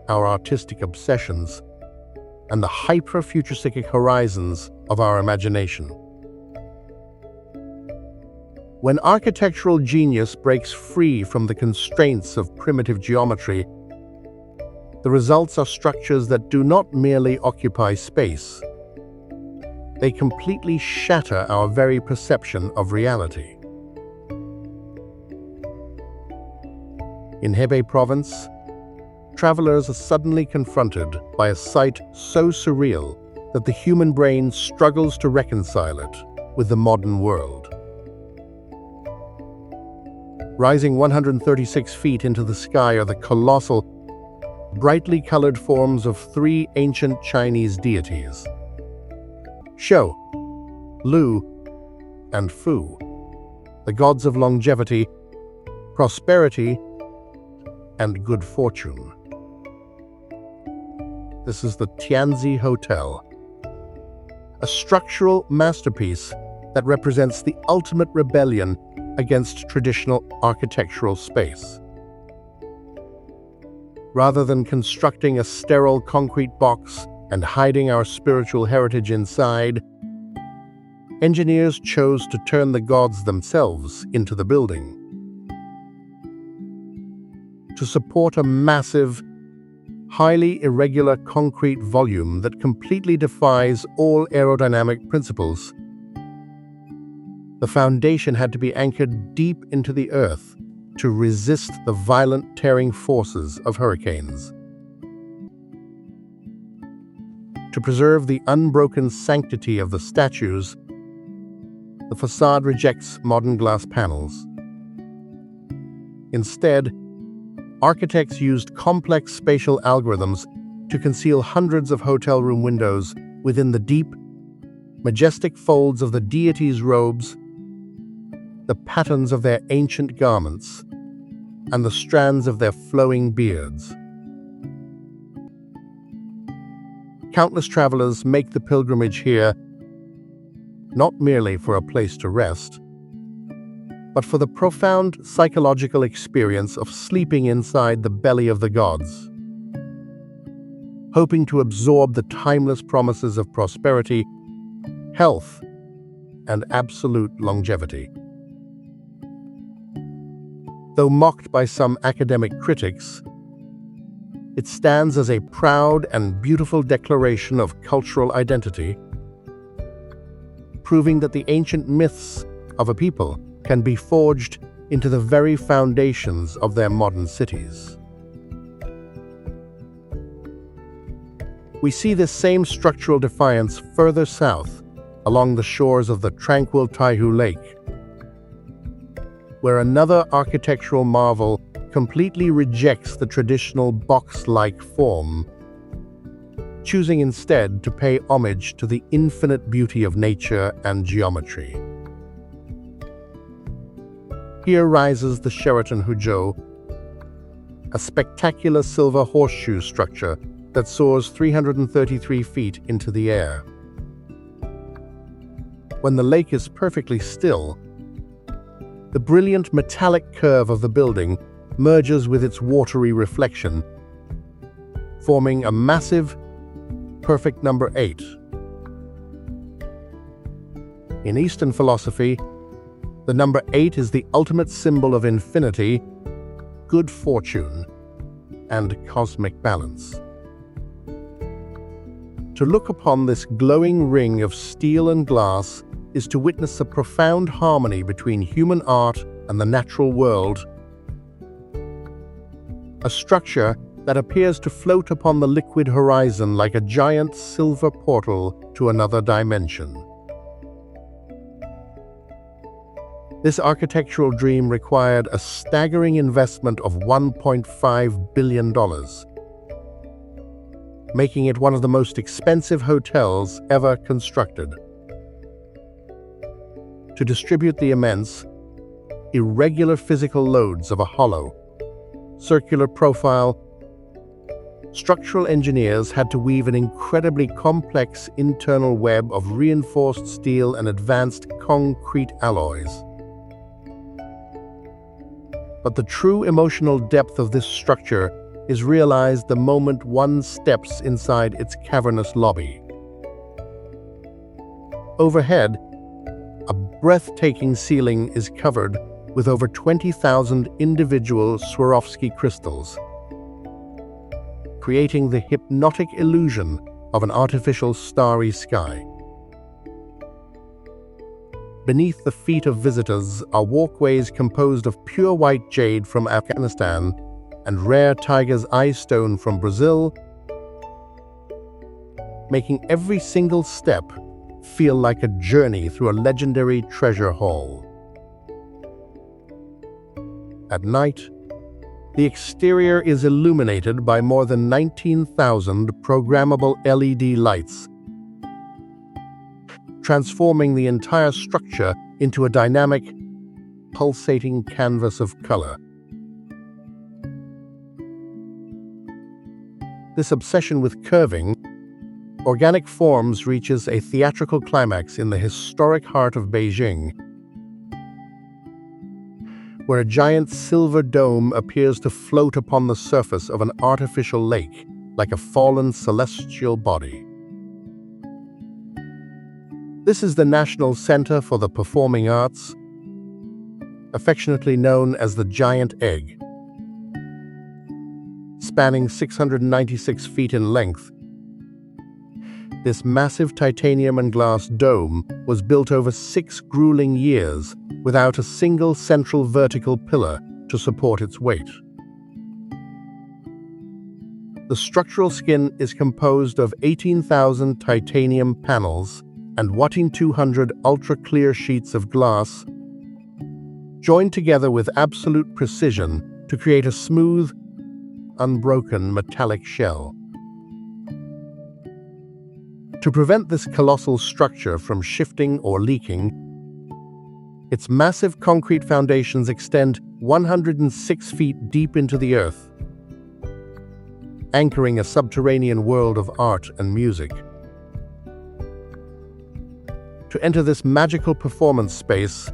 [SPEAKER 1] our artistic obsessions, and the hyper-futuristic horizons of our imagination. When architectural genius breaks free from the constraints of primitive geometry, the results are structures that do not merely occupy space. They completely shatter our very perception of reality. In Hebei province, travelers are suddenly confronted by a sight so surreal that the human brain struggles to reconcile it with the modern world. Rising 136 feet into the sky are the colossal, brightly colored forms of 3 ancient Chinese deities: Shou, Lu, and Fu, the gods of longevity, prosperity, and good fortune. This is the Tianzi Hotel, a structural masterpiece that represents the ultimate rebellion against traditional architectural space. Rather than constructing a sterile concrete box and hiding our spiritual heritage inside, engineers chose to turn the gods themselves into the building. To support a massive, highly irregular concrete volume that completely defies all aerodynamic principles, the foundation had to be anchored deep into the earth, to resist the violent tearing forces of hurricanes. To preserve the unbroken sanctity of the statues, the facade rejects modern glass panels. Instead, architects used complex spatial algorithms to conceal hundreds of hotel room windows within the deep, majestic folds of the deities' robes, the patterns of their ancient garments, and the strands of their flowing beards. Countless travelers make the pilgrimage here not merely for a place to rest, but for the profound psychological experience of sleeping inside the belly of the gods, hoping to absorb the timeless promises of prosperity, health, and absolute longevity. Though mocked by some academic critics, it stands as a proud and beautiful declaration of cultural identity, proving that the ancient myths of a people can be forged into the very foundations of their modern cities. We see this same structural defiance further south, along the shores of the tranquil Taihu Lake, where another architectural marvel completely rejects the traditional box-like form, choosing instead to pay homage to the infinite beauty of nature and geometry. Here rises the Sheraton Huzhou, a spectacular silver horseshoe structure that soars 333 feet into the air. When the lake is perfectly still, the brilliant metallic curve of the building merges with its watery reflection, forming a massive, perfect number 8. In Eastern philosophy, the number 8 is the ultimate symbol of infinity, good fortune, and cosmic balance. To look upon this glowing ring of steel and glass is to witness a profound harmony between human art and the natural world, a structure that appears to float upon the liquid horizon like a giant silver portal to another dimension. This architectural dream required a staggering investment of $1.5 billion, making it one of the most expensive hotels ever constructed. To distribute the immense, irregular physical loads of a hollow, circular profile, structural engineers had to weave an incredibly complex internal web of reinforced steel and advanced concrete alloys. But the true emotional depth of this structure is realized the moment one steps inside its cavernous lobby. Overhead, a breathtaking ceiling is covered with over 20,000 individual Swarovski crystals, creating the hypnotic illusion of an artificial starry sky. Beneath the feet of visitors are walkways composed of pure white jade from Afghanistan and rare tiger's eye stone from Brazil, making every single step feel like a journey through a legendary treasure haul. At night, the exterior is illuminated by more than 19,000 programmable LED lights, transforming the entire structure into a dynamic, pulsating canvas of color. This obsession with curving, organic forms reaches a theatrical climax in the historic heart of Beijing, where a giant silver dome appears to float upon the surface of an artificial lake like a fallen celestial body. This is the National Center for the Performing Arts, affectionately known as the Giant Egg. Spanning 696 feet in length, this massive titanium and glass dome was built over 6 grueling years without a single central vertical pillar to to support its weight. The structural skin is composed of 18,000 titanium panels and 200 ultra-clear sheets of glass, joined together with absolute precision to create a smooth, unbroken metallic shell. To prevent this colossal structure from shifting or leaking, its massive concrete foundations extend 106 feet deep into the earth, anchoring a subterranean world of art and music. To enter this magical performance space,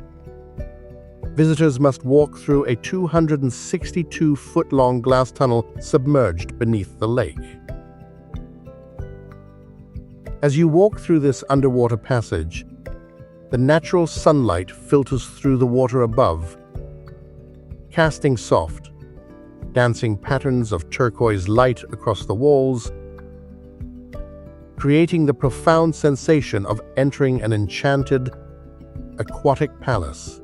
[SPEAKER 1] visitors must walk through a 262-foot-long glass tunnel submerged beneath the lake. As you walk through this underwater passage, the natural sunlight filters through the water above, casting soft, dancing patterns of turquoise light across the walls, creating the profound sensation of entering an enchanted, aquatic palace.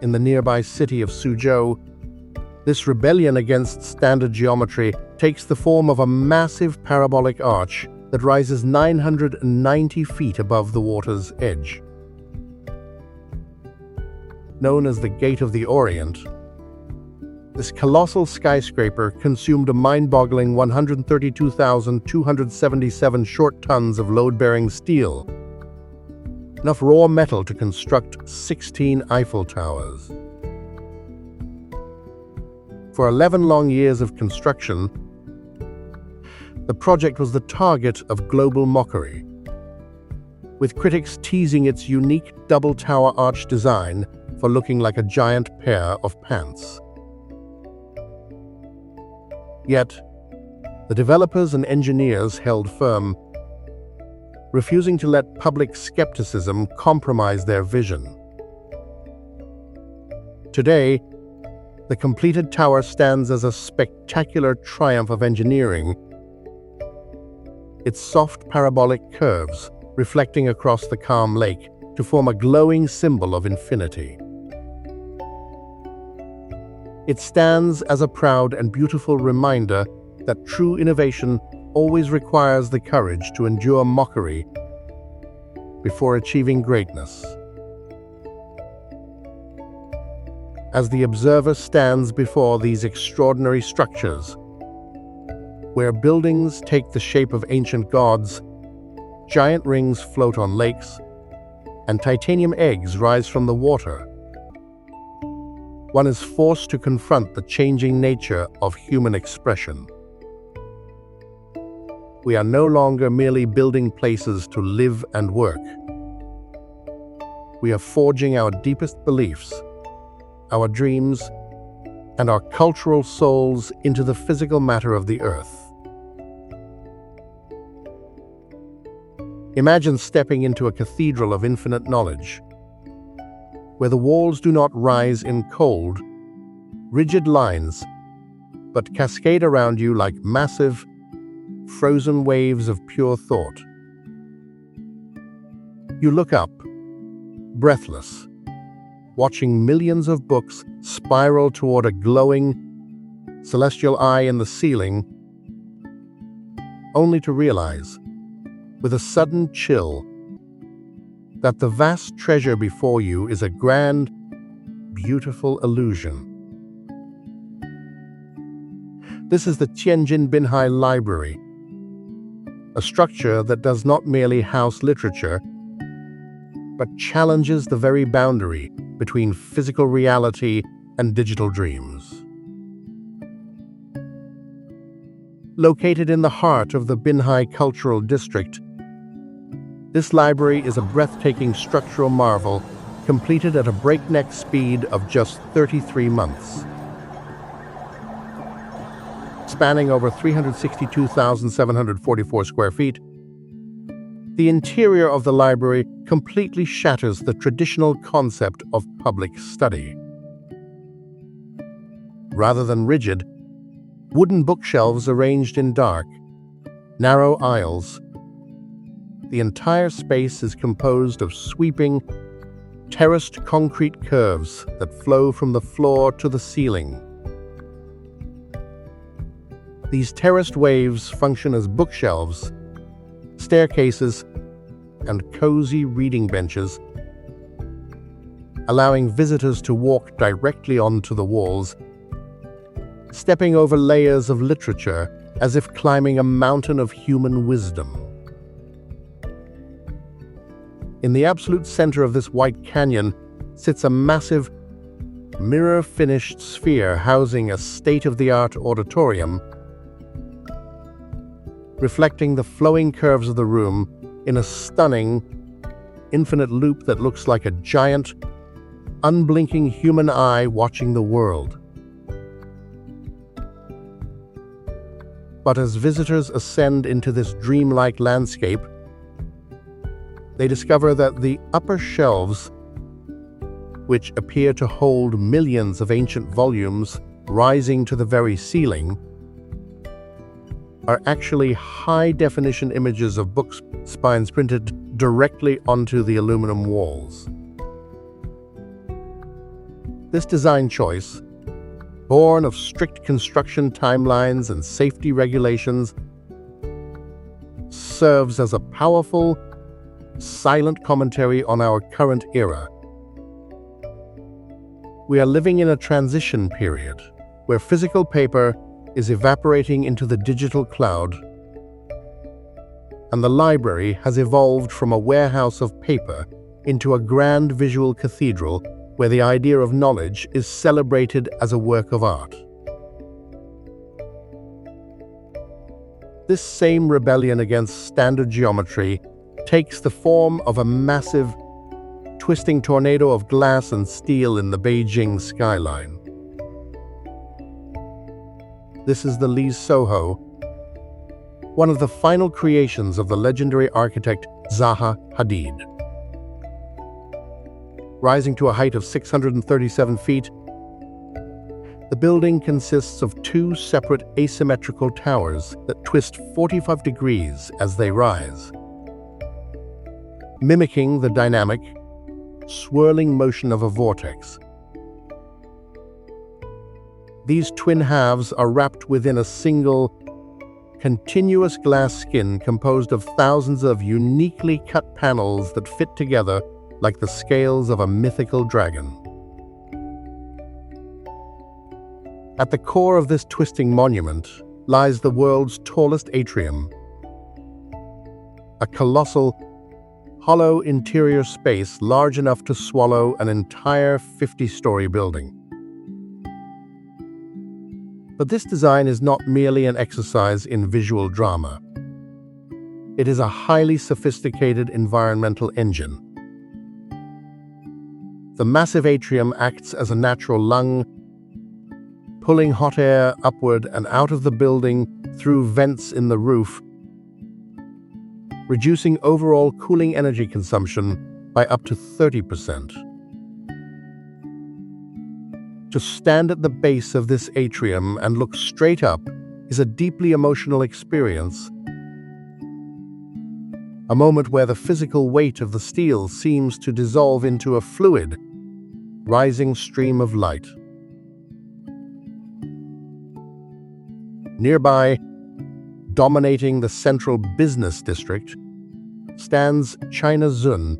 [SPEAKER 1] In the nearby city of Suzhou, this rebellion against standard geometry takes the form of a massive parabolic arch that rises 990 feet above the water's edge. Known as the Gate of the Orient, this colossal skyscraper consumed a mind-boggling 132,277 short tons of load-bearing steel, enough raw metal to construct 16 Eiffel Towers. For 11 long years of construction, the project was the target of global mockery, with critics teasing its unique double-tower arch design for looking like a giant pair of pants. Yet, the developers and engineers held firm, refusing to let public skepticism compromise their vision. Today, the completed tower stands as a spectacular triumph of engineering, its soft parabolic curves reflecting across the calm lake to form a glowing symbol of infinity. It stands as a proud and beautiful reminder that true innovation always requires the courage to endure mockery before achieving greatness. As the observer stands before these extraordinary structures, where buildings take the shape of ancient gods, giant rings float on lakes, and titanium eggs rise from the water, one is forced to confront the changing nature of human expression. We are no longer merely building places to live and work. We are forging our deepest beliefs, our dreams, and our cultural souls into the physical matter of the earth. Imagine stepping into a cathedral of infinite knowledge, where the walls do not rise in cold, rigid lines, but cascade around you like massive, frozen waves of pure thought. You look up, breathless, watching millions of books spiral toward a glowing, celestial eye in the ceiling, only to realize, with a sudden chill, that the vast treasure before you is a grand, beautiful illusion. This is the Tianjin Binhai Library, a structure that does not merely house literature, but challenges the very boundary between physical reality and digital dreams. Located in the heart of the Binhai Cultural District, this library is a breathtaking structural marvel completed at a breakneck speed of just 33 months. Spanning over 362,744 square feet, the interior of the library completely shatters the traditional concept of public study. Rather than rigid, wooden bookshelves arranged in dark, narrow aisles, the entire space is composed of sweeping, terraced concrete curves that flow from the floor to the ceiling. These terraced waves function as bookshelves, staircases, and cozy reading benches, allowing visitors to walk directly onto the walls, stepping over layers of literature as if climbing a mountain of human wisdom. In the absolute center of this white canyon sits a massive, mirror-finished sphere housing a state-of-the-art auditorium, reflecting the flowing curves of the room in a stunning, infinite loop that looks like a giant, unblinking human eye watching the world. But as visitors ascend into this dreamlike landscape, they discover that the upper shelves, which appear to hold millions of ancient volumes rising to the very ceiling, are actually high-definition images of book spines printed directly onto the aluminum walls. This design choice, born of strict construction timelines and safety regulations, serves as a powerful, silent commentary on our current era. We are living in a transition period where physical paper is evaporating into the digital cloud, and the library has evolved from a warehouse of paper into a grand visual cathedral where the idea of knowledge is celebrated as a work of art. This same rebellion against standard geometry takes the form of a massive, twisting tornado of glass and steel in the Beijing skyline. This is the Li Soho, one of the final creations of the legendary architect Zaha Hadid. Rising to a height of 637 feet, the building consists of two separate asymmetrical towers that twist 45 degrees as they rise, mimicking the dynamic, swirling motion of a vortex. These twin halves are wrapped within a single, continuous glass skin composed of thousands of uniquely cut panels that fit together like the scales of a mythical dragon. At the core of this twisting monument lies the world's tallest atrium, a colossal, hollow interior space large enough to swallow an entire 50-story building. But this design is not merely an exercise in visual drama. It is a highly sophisticated environmental engine. The massive atrium acts as a natural lung, pulling hot air upward and out of the building through vents in the roof, reducing overall cooling energy consumption by up to 30%. To stand at the base of this atrium and look straight up is a deeply emotional experience, a moment where the physical weight of the steel seems to dissolve into a fluid, rising stream of light. Nearby, dominating the central business district, stands China Zun,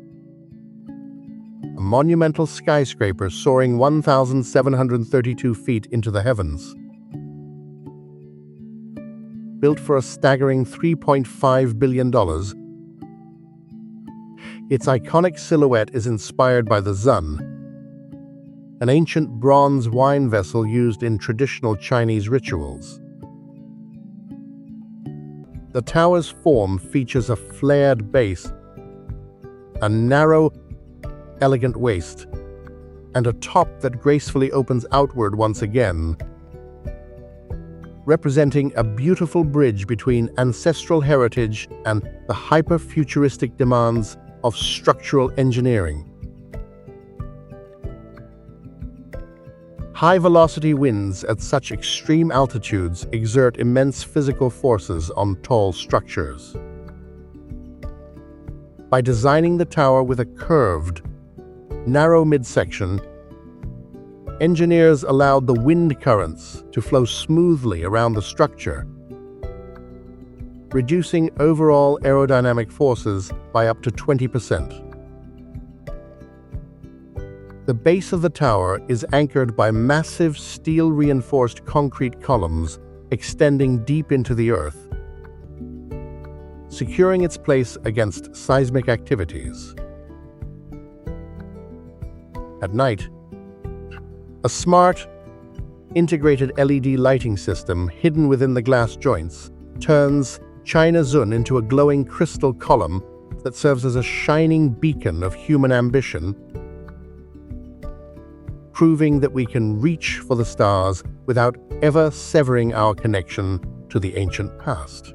[SPEAKER 1] a monumental skyscraper soaring 1,732 feet into the heavens. Built for a staggering $3.5 billion, its iconic silhouette is inspired by the Zun, an ancient bronze wine vessel used in traditional Chinese rituals. The tower's form features a flared base, a narrow, elegant waist, and a top that gracefully opens outward once again, representing a beautiful bridge between ancestral heritage and the hyper-futuristic demands of structural engineering. High-velocity winds at such extreme altitudes exert immense physical forces on tall structures. By designing the tower with a curved, narrow midsection, engineers allowed the wind currents to flow smoothly around the structure, reducing overall aerodynamic forces by up to 20%. The base of the tower is anchored by massive steel-reinforced concrete columns extending deep into the earth, securing its place against seismic activities. At night, a smart, integrated LED lighting system hidden within the glass joints turns China Zun into a glowing crystal column that serves as a shining beacon of human ambition, proving that we can reach for the stars without ever severing our connection to the ancient past.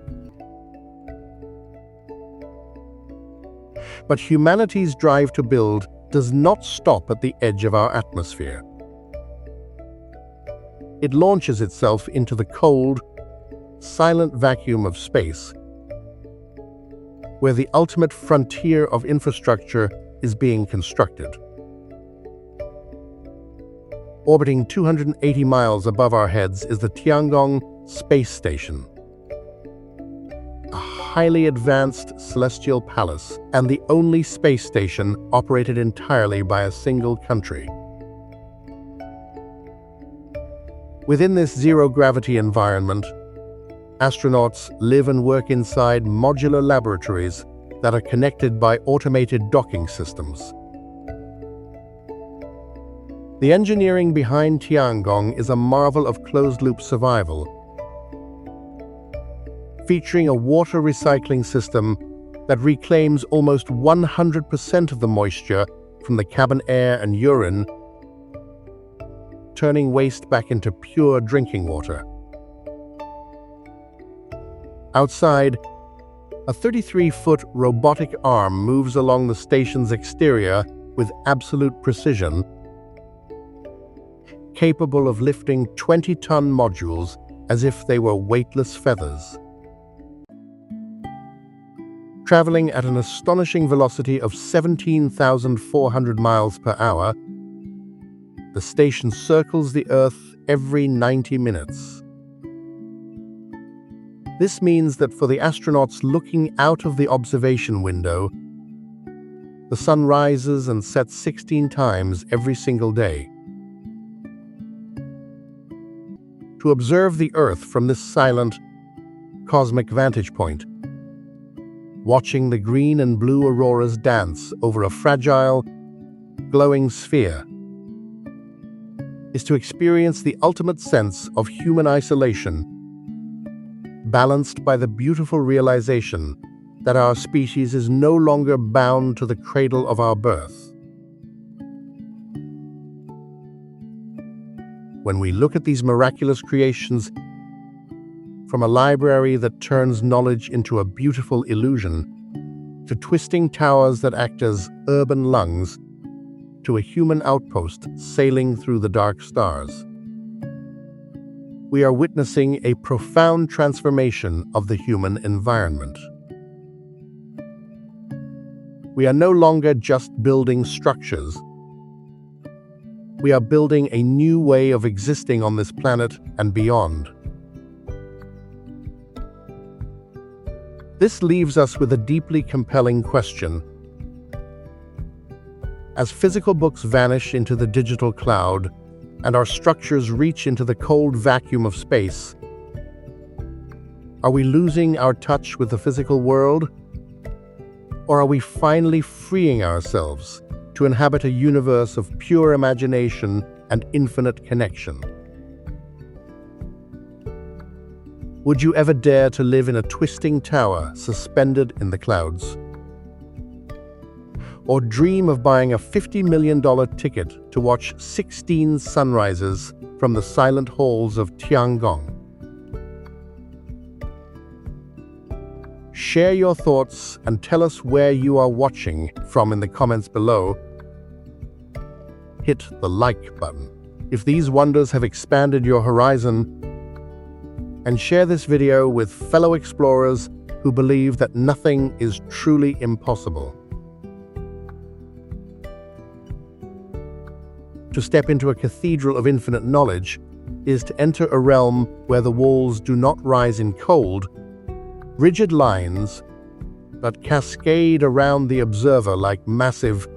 [SPEAKER 1] But humanity's drive to build does not stop at the edge of our atmosphere. It launches itself into the cold, silent vacuum of space, where the ultimate frontier of infrastructure is being constructed. Orbiting 280 miles above our heads is the Tiangong Space Station, a highly advanced celestial palace and the only space station operated entirely by a single country. Within this zero-gravity environment, astronauts live and work inside modular laboratories that are connected by automated docking systems. The engineering behind Tiangong is a marvel of closed-loop survival, featuring a water recycling system that reclaims almost 100% of the moisture from the cabin air and urine, turning waste back into pure drinking water. Outside, a 33-foot robotic arm moves along the station's exterior with absolute precision, capable of lifting 20-ton modules as if they were weightless feathers. Traveling at an astonishing velocity of 17,400 miles per hour, the station circles the Earth every 90 minutes. This means that for the astronauts looking out of the observation window, the sun rises and sets 16 times every single day. To observe the Earth from this silent, cosmic vantage point, watching the green and blue auroras dance over a fragile, glowing sphere, is to experience the ultimate sense of human isolation, balanced by the beautiful realization that our species is no longer bound to the cradle of our birth. When we look at these miraculous creations from a library that turns knowledge into a beautiful illusion, to twisting towers that act as urban lungs, to a human outpost sailing through the dark stars, we are witnessing a profound transformation of the human environment. We are no longer just building structures. We are building a new way of existing on this planet and beyond. This leaves us with a deeply compelling question. As physical books vanish into the digital cloud and our structures reach into the cold vacuum of space, are we losing our touch with the physical world? Or are we finally freeing ourselves to inhabit a universe of pure imagination and infinite connection? Would you ever dare to live in a twisting tower suspended in the clouds? Or dream of buying a $50 million ticket to watch 16 sunrises from the silent halls of Tiangong? Share your thoughts and tell us where you are watching from in the comments below. Hit the like button if these wonders have expanded your horizon, and share this video with fellow explorers who believe that nothing is truly impossible. To step into a cathedral of infinite knowledge is to enter a realm where the walls do not rise in cold, rigid lines, but cascade around the observer like massive,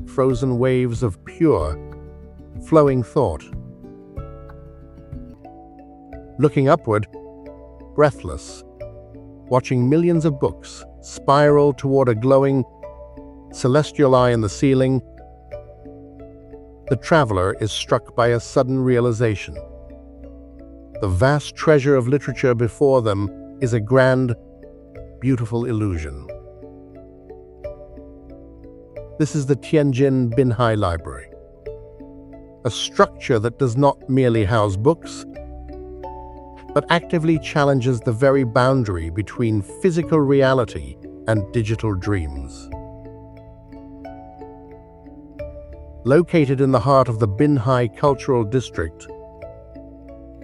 [SPEAKER 1] frozen waves of pure, flowing thought. Looking upward, breathless, watching millions of books spiral toward a glowing, celestial eye in the ceiling, the traveler is struck by a sudden realization. The vast treasure of literature before them is a grand, beautiful illusion. This is the Tianjin Binhai Library, a structure that does not merely house books, but actively challenges the very boundary between physical reality and digital dreams. Located in the heart of the Binhai Cultural District,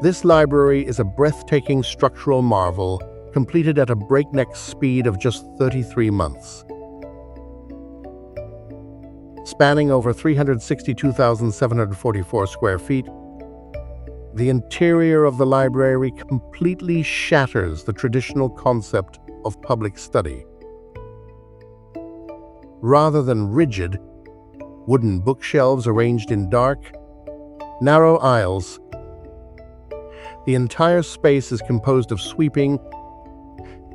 [SPEAKER 1] this library is a breathtaking structural marvel completed at a breakneck speed of just 33 months. Spanning over 362,744 square feet, the interior of the library completely shatters the traditional concept of public study. Rather than rigid, wooden bookshelves arranged in dark, narrow aisles, the entire space is composed of sweeping,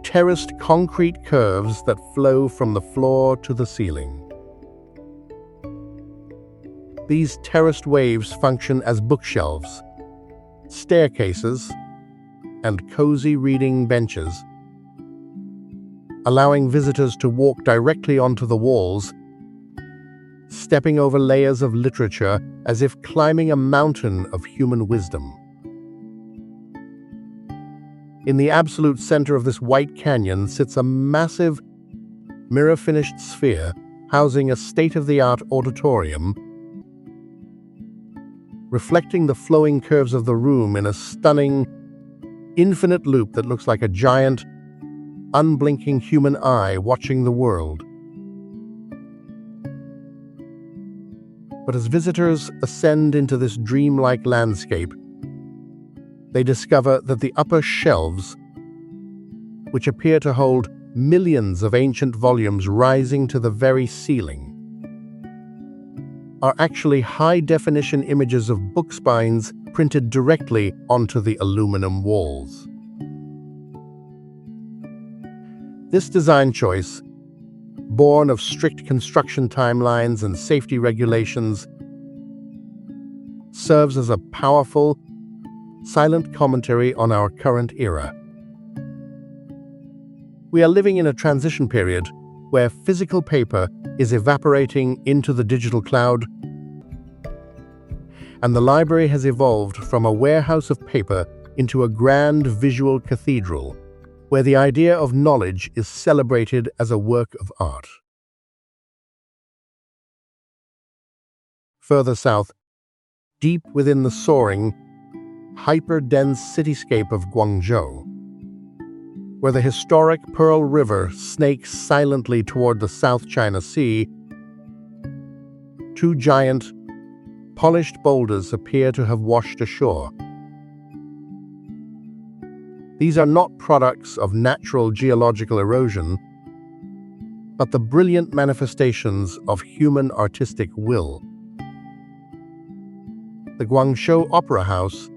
[SPEAKER 1] terraced concrete curves that flow from the floor to the ceiling. These terraced waves function as bookshelves, staircases, and cozy reading benches, allowing visitors to walk directly onto the walls, stepping over layers of literature as if climbing a mountain of human wisdom. In the absolute center of this white canyon sits a massive, mirror-finished sphere housing a state-of-the-art auditorium, reflecting the flowing curves of the room in a stunning, infinite loop that looks like a giant, unblinking human eye watching the world. But as visitors ascend into this dreamlike landscape, they discover that the upper shelves, which appear to hold millions of ancient volumes rising to the very ceiling, are actually high-definition images of book spines printed directly onto the aluminum walls. This design choice, born of strict construction timelines and safety regulations, serves as a powerful, silent commentary on our current era. We are living in a transition period where physical paper is evaporating into the digital cloud, and the library has evolved from a warehouse of paper into a grand visual cathedral, where the idea of knowledge is celebrated as a work of art. Further south, deep within the soaring, hyper-dense cityscape of Guangzhou, where the historic Pearl River snakes silently toward the South China Sea, two giant, polished boulders appear to have washed ashore. These are not products of natural geological erosion, but the brilliant manifestations of human artistic will. The Guangzhou Opera House,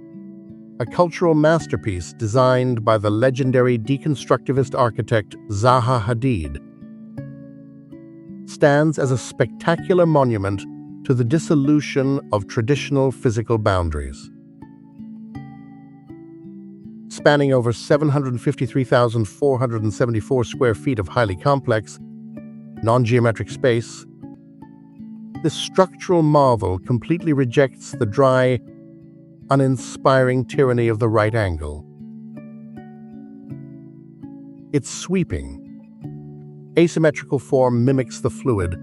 [SPEAKER 1] a cultural masterpiece designed by the legendary deconstructivist architect Zaha Hadid, stands as a spectacular monument to the dissolution of traditional physical boundaries. Spanning over 753,474 square feet of highly complex, non-geometric space, this structural marvel completely rejects the dry, uninspiring tyranny of the right angle. Its sweeping, asymmetrical form mimics the fluid,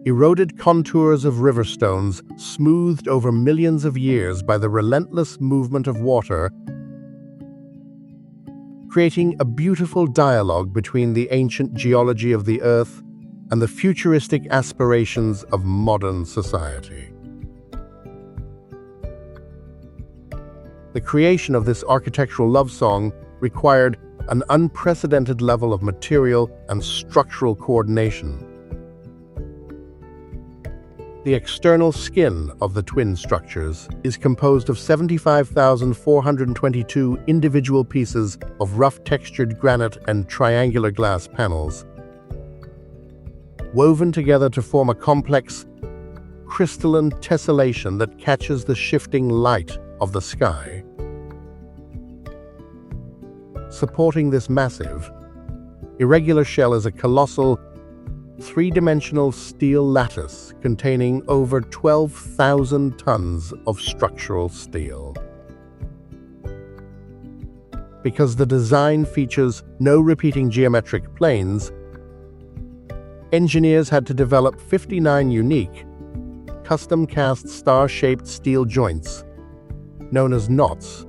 [SPEAKER 1] eroded contours of river stones smoothed over millions of years by the relentless movement of water, creating a beautiful dialogue between the ancient geology of the Earth and the futuristic aspirations of modern society. The creation of this architectural love song required an unprecedented level of material and structural coordination. The external skin of the twin structures is composed of 75,422 individual pieces of rough-textured granite and triangular glass panels, woven together to form a complex, crystalline tessellation that catches the shifting light of the sky. Supporting this massive, irregular shell is a colossal, three-dimensional steel lattice containing over 12,000 tons of structural steel. Because the design features no repeating geometric planes, engineers had to develop 59 unique, custom-cast star-shaped steel joints, known as knots,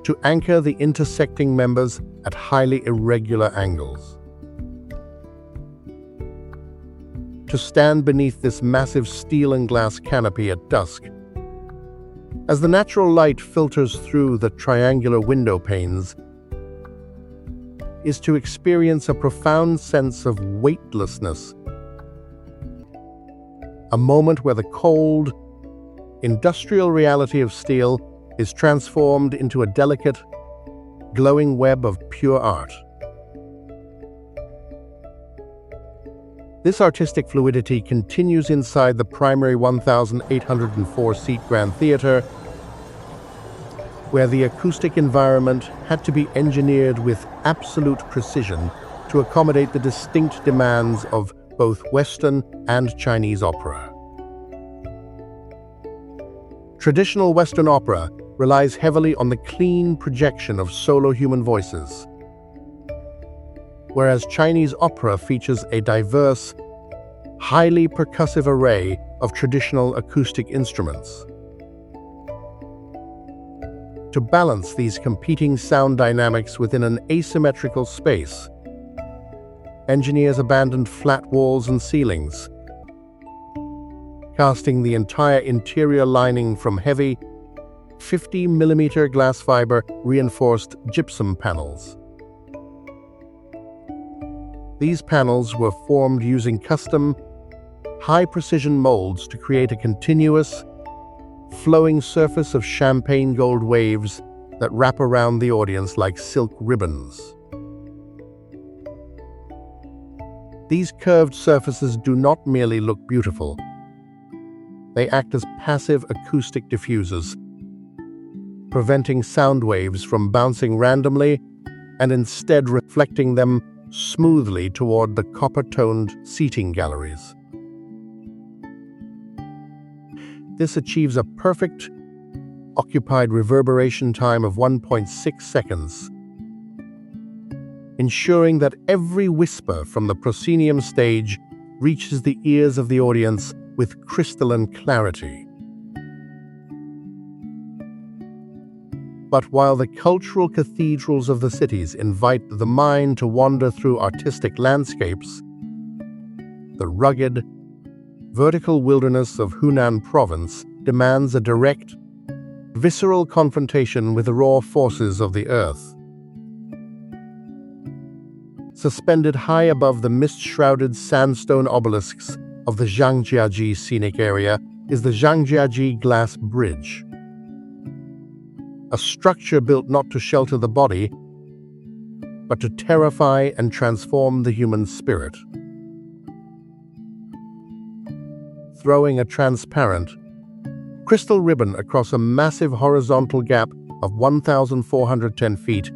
[SPEAKER 1] to anchor the intersecting members at highly irregular angles. To stand beneath this massive steel and glass canopy at dusk, as the natural light filters through the triangular window panes, is to experience a profound sense of weightlessness, a moment where the cold, industrial reality of steel is transformed into a delicate, glowing web of pure art. This artistic fluidity continues inside the primary 1,804-seat Grand Theater, where the acoustic environment had to be engineered with absolute precision to accommodate the distinct demands of both Western and Chinese opera. Traditional Western opera relies heavily on the clean projection of solo human voices, whereas Chinese opera features a diverse, highly percussive array of traditional acoustic instruments. To balance these competing sound dynamics within an asymmetrical space, engineers abandoned flat walls and ceilings, casting the entire interior lining from heavy, 50mm glass fiber reinforced gypsum panels. These panels were formed using custom, high-precision molds to create a continuous, flowing surface of champagne gold waves that wrap around the audience like silk ribbons. These curved surfaces do not merely look beautiful. They act as passive acoustic diffusers, preventing sound waves from bouncing randomly and instead reflecting them smoothly toward the copper-toned seating galleries. This achieves a perfect, occupied reverberation time of 1.6 seconds, ensuring that every whisper from the proscenium stage reaches the ears of the audience with crystalline clarity. But while the cultural cathedrals of the cities invite the mind to wander through artistic landscapes, the rugged, vertical wilderness of Hunan Province demands a direct, visceral confrontation with the raw forces of the earth. Suspended high above the mist-shrouded sandstone obelisks of the Zhangjiajie scenic area is the Zhangjiajie Glass Bridge, a structure built not to shelter the body, but to terrify and transform the human spirit. Throwing a transparent, crystal ribbon across a massive horizontal gap of 1,410 feet,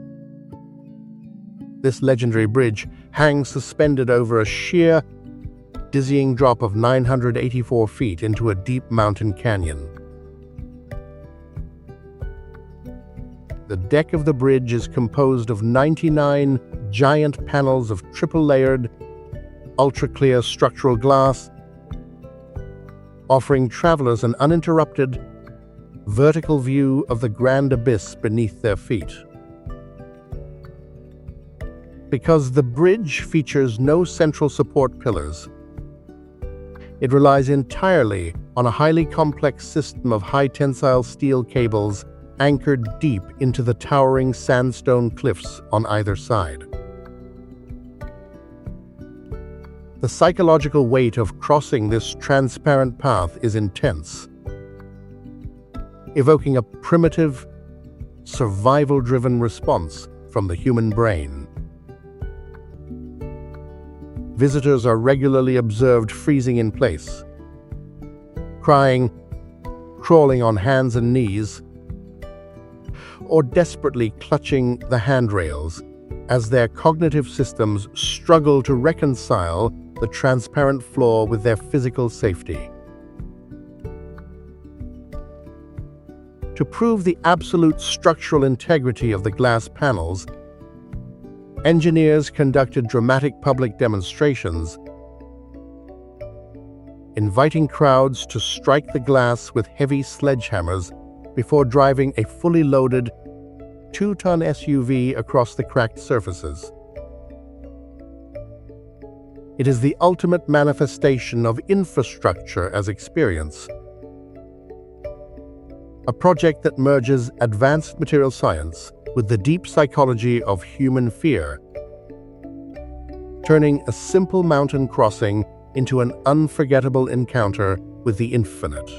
[SPEAKER 1] this legendary bridge hangs suspended over a sheer, dizzying drop of 984 feet into a deep mountain canyon. The deck of the bridge is composed of 99 giant panels of triple-layered, ultra-clear structural glass, offering travelers an uninterrupted, vertical view of the grand abyss beneath their feet. Because the bridge features no central support pillars, it relies entirely on a highly complex system of high-tensile steel cables anchored deep into the towering sandstone cliffs on either side. The psychological weight of crossing this transparent path is intense, evoking a primitive, survival-driven response from the human brain. Visitors are regularly observed freezing in place, crying, crawling on hands and knees, or desperately clutching the handrails as their cognitive systems struggle to reconcile the transparent floor with their physical safety. To prove the absolute structural integrity of the glass panels, engineers conducted dramatic public demonstrations, inviting crowds to strike the glass with heavy sledgehammers before driving a fully loaded 2-ton SUV across the cracked surfaces. It is the ultimate manifestation of infrastructure as experience, a project that merges advanced material science with the deep psychology of human fear, turning a simple mountain crossing into an unforgettable encounter with the infinite.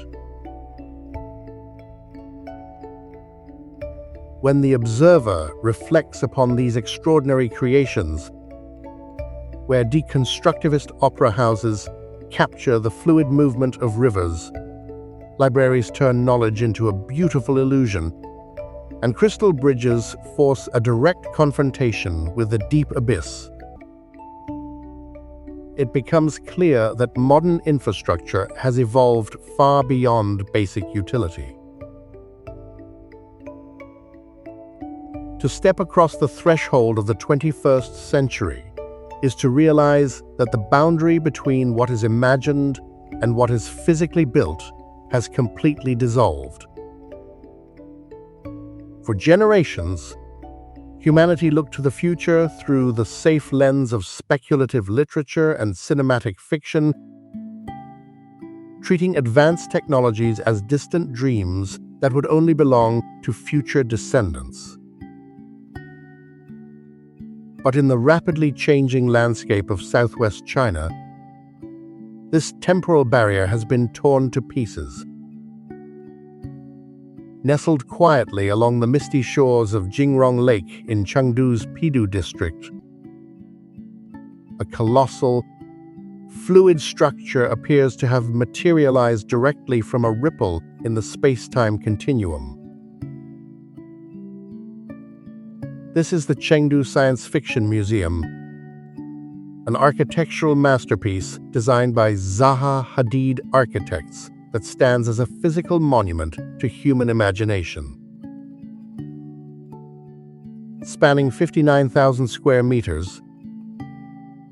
[SPEAKER 1] When the observer reflects upon these extraordinary creations, where deconstructivist opera houses capture the fluid movement of rivers, libraries turn knowledge into a beautiful illusion, and crystal bridges force a direct confrontation with the deep abyss, it becomes clear that modern infrastructure has evolved far beyond basic utility. To step across the threshold of the 21st century is to realize that the boundary between what is imagined and what is physically built has completely dissolved. For generations, humanity looked to the future through the safe lens of speculative literature and cinematic fiction, treating advanced technologies as distant dreams that would only belong to future descendants. But in the rapidly changing landscape of southwest China, this temporal barrier has been torn to pieces. Nestled quietly along the misty shores of Jingrong Lake in Chengdu's Pidu district, a colossal, fluid structure appears to have materialized directly from a ripple in the space-time continuum. This is the Chengdu Science Fiction Museum, an architectural masterpiece designed by Zaha Hadid architects that stands as a physical monument to human imagination. Spanning 59,000 square meters,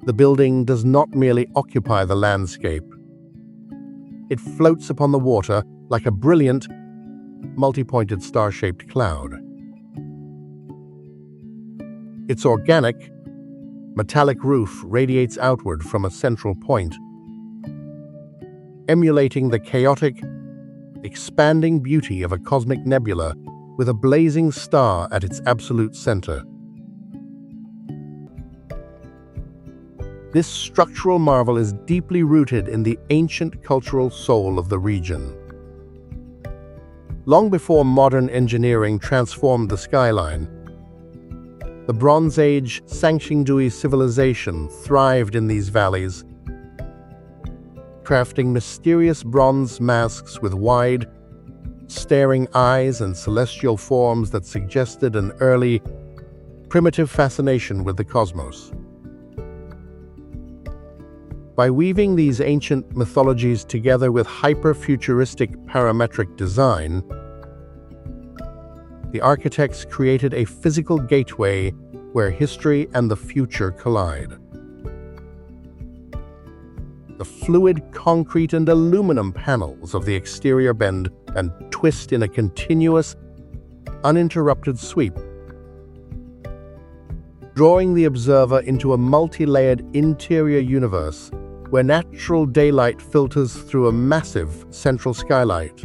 [SPEAKER 1] the building does not merely occupy the landscape. It floats upon the water like a brilliant, multi-pointed star-shaped cloud. Its organic, metallic roof radiates outward from a central point, emulating the chaotic, expanding beauty of a cosmic nebula with a blazing star at its absolute center. This structural marvel is deeply rooted in the ancient cultural soul of the region. Long before modern engineering transformed the skyline, the Bronze Age Sangxingdui civilization thrived in these valleys, crafting mysterious bronze masks with wide, staring eyes and celestial forms that suggested an early, primitive fascination with the cosmos. By weaving these ancient mythologies together with hyper-futuristic parametric design, the architects created a physical gateway where history and the future collide. The fluid concrete and aluminum panels of the exterior bend and twist in a continuous, uninterrupted sweep, drawing the observer into a multi-layered interior universe where natural daylight filters through a massive central skylight,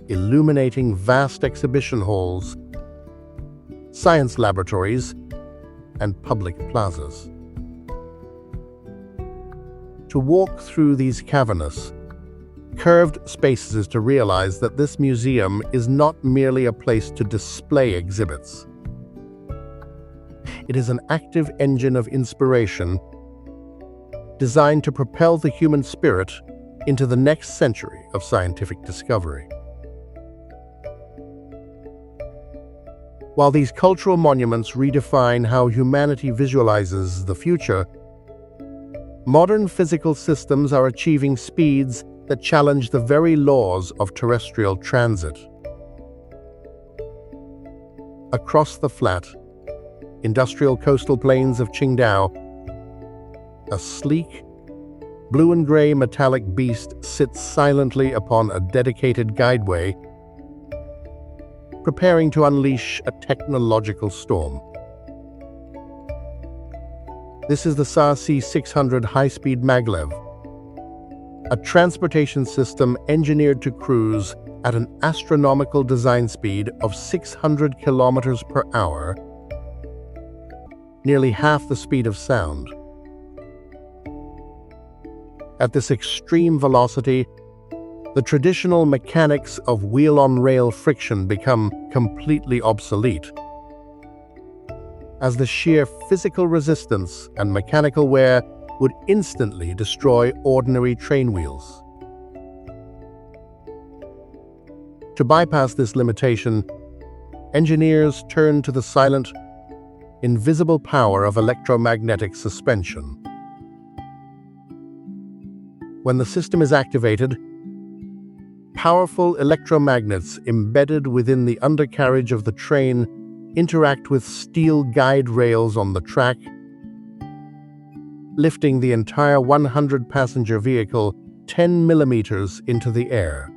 [SPEAKER 1] illuminating vast exhibition halls, science laboratories, and public plazas. To walk through these cavernous, curved spaces is to realize that this museum is not merely a place to display exhibits. It is an active engine of inspiration designed to propel the human spirit into the next century of scientific discovery. While these cultural monuments redefine how humanity visualizes the future, modern physical systems are achieving speeds that challenge the very laws of terrestrial transit. Across the flat, industrial coastal plains of Qingdao, a sleek, blue and gray metallic beast sits silently upon a dedicated guideway, preparing to unleash a technological storm. This is the SAR-C600 high-speed maglev, a transportation system engineered to cruise at an astronomical design speed of 600 kilometers per hour, nearly half the speed of sound. At this extreme velocity, the traditional mechanics of wheel-on-rail friction become completely obsolete, as the sheer physical resistance and mechanical wear would instantly destroy ordinary train wheels. To bypass this limitation, engineers turn to the silent, invisible power of electromagnetic suspension. When the system is activated, powerful electromagnets embedded within the undercarriage of the train interact with steel guide rails on the track, lifting the entire 100-passenger vehicle 10 millimeters into the air.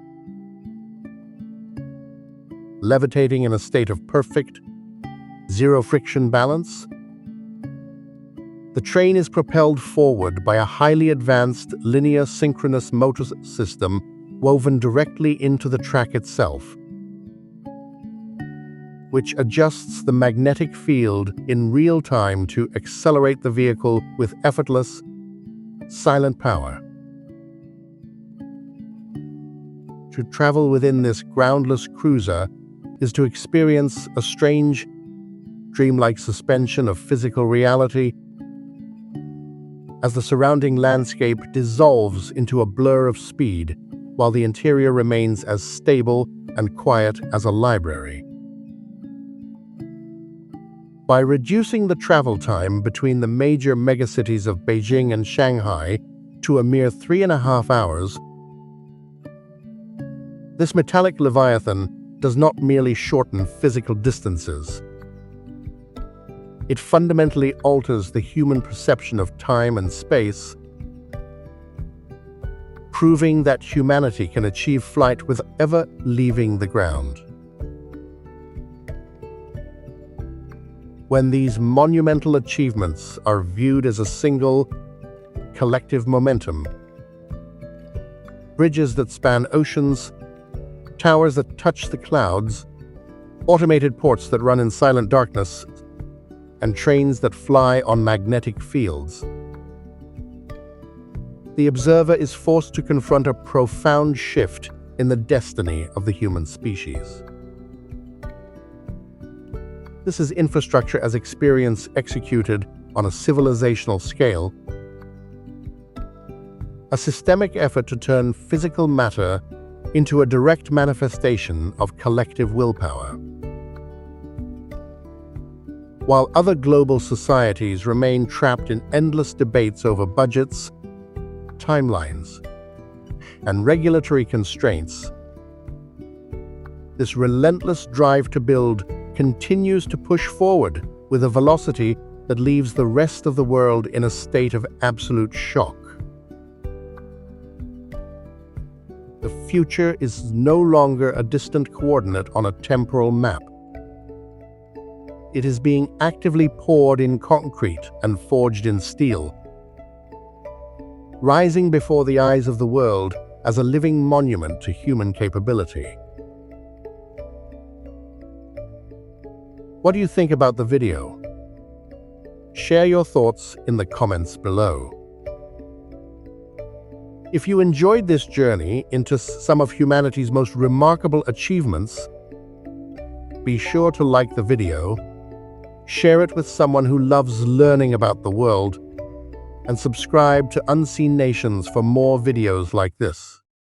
[SPEAKER 1] Levitating in a state of perfect, zero-friction balance, the train is propelled forward by a highly advanced linear synchronous motor system woven directly into the track itself, which adjusts the magnetic field in real time to accelerate the vehicle with effortless, silent power. To travel within this groundless cruiser is to experience a strange, dreamlike suspension of physical reality as the surrounding landscape dissolves into a blur of speed while the interior remains as stable and quiet as a library. By reducing the travel time between the major megacities of Beijing and Shanghai to a mere 3.5 hours, this metallic leviathan does not merely shorten physical distances. It fundamentally alters the human perception of time and space, proving that humanity can achieve flight without ever leaving the ground. When these monumental achievements are viewed as a single, collective momentum, bridges that span oceans, towers that touch the clouds, automated ports that run in silent darkness, and trains that fly on magnetic fields, the observer is forced to confront a profound shift in the destiny of the human species. This is infrastructure as experience executed on a civilizational scale, a systemic effort to turn physical matter into a direct manifestation of collective willpower. While other global societies remain trapped in endless debates over budgets, timelines, and regulatory constraints, this relentless drive to build continues to push forward with a velocity that leaves the rest of the world in a state of absolute shock. The future is no longer a distant coordinate on a temporal map. It is being actively poured in concrete and forged in steel, rising before the eyes of the world as a living monument to human capability. What do you think about the video? Share your thoughts in the comments below. If you enjoyed this journey into some of humanity's most remarkable achievements, be sure to like the video, share it with someone who loves learning about the world, and subscribe to Unseen Nations for more videos like this.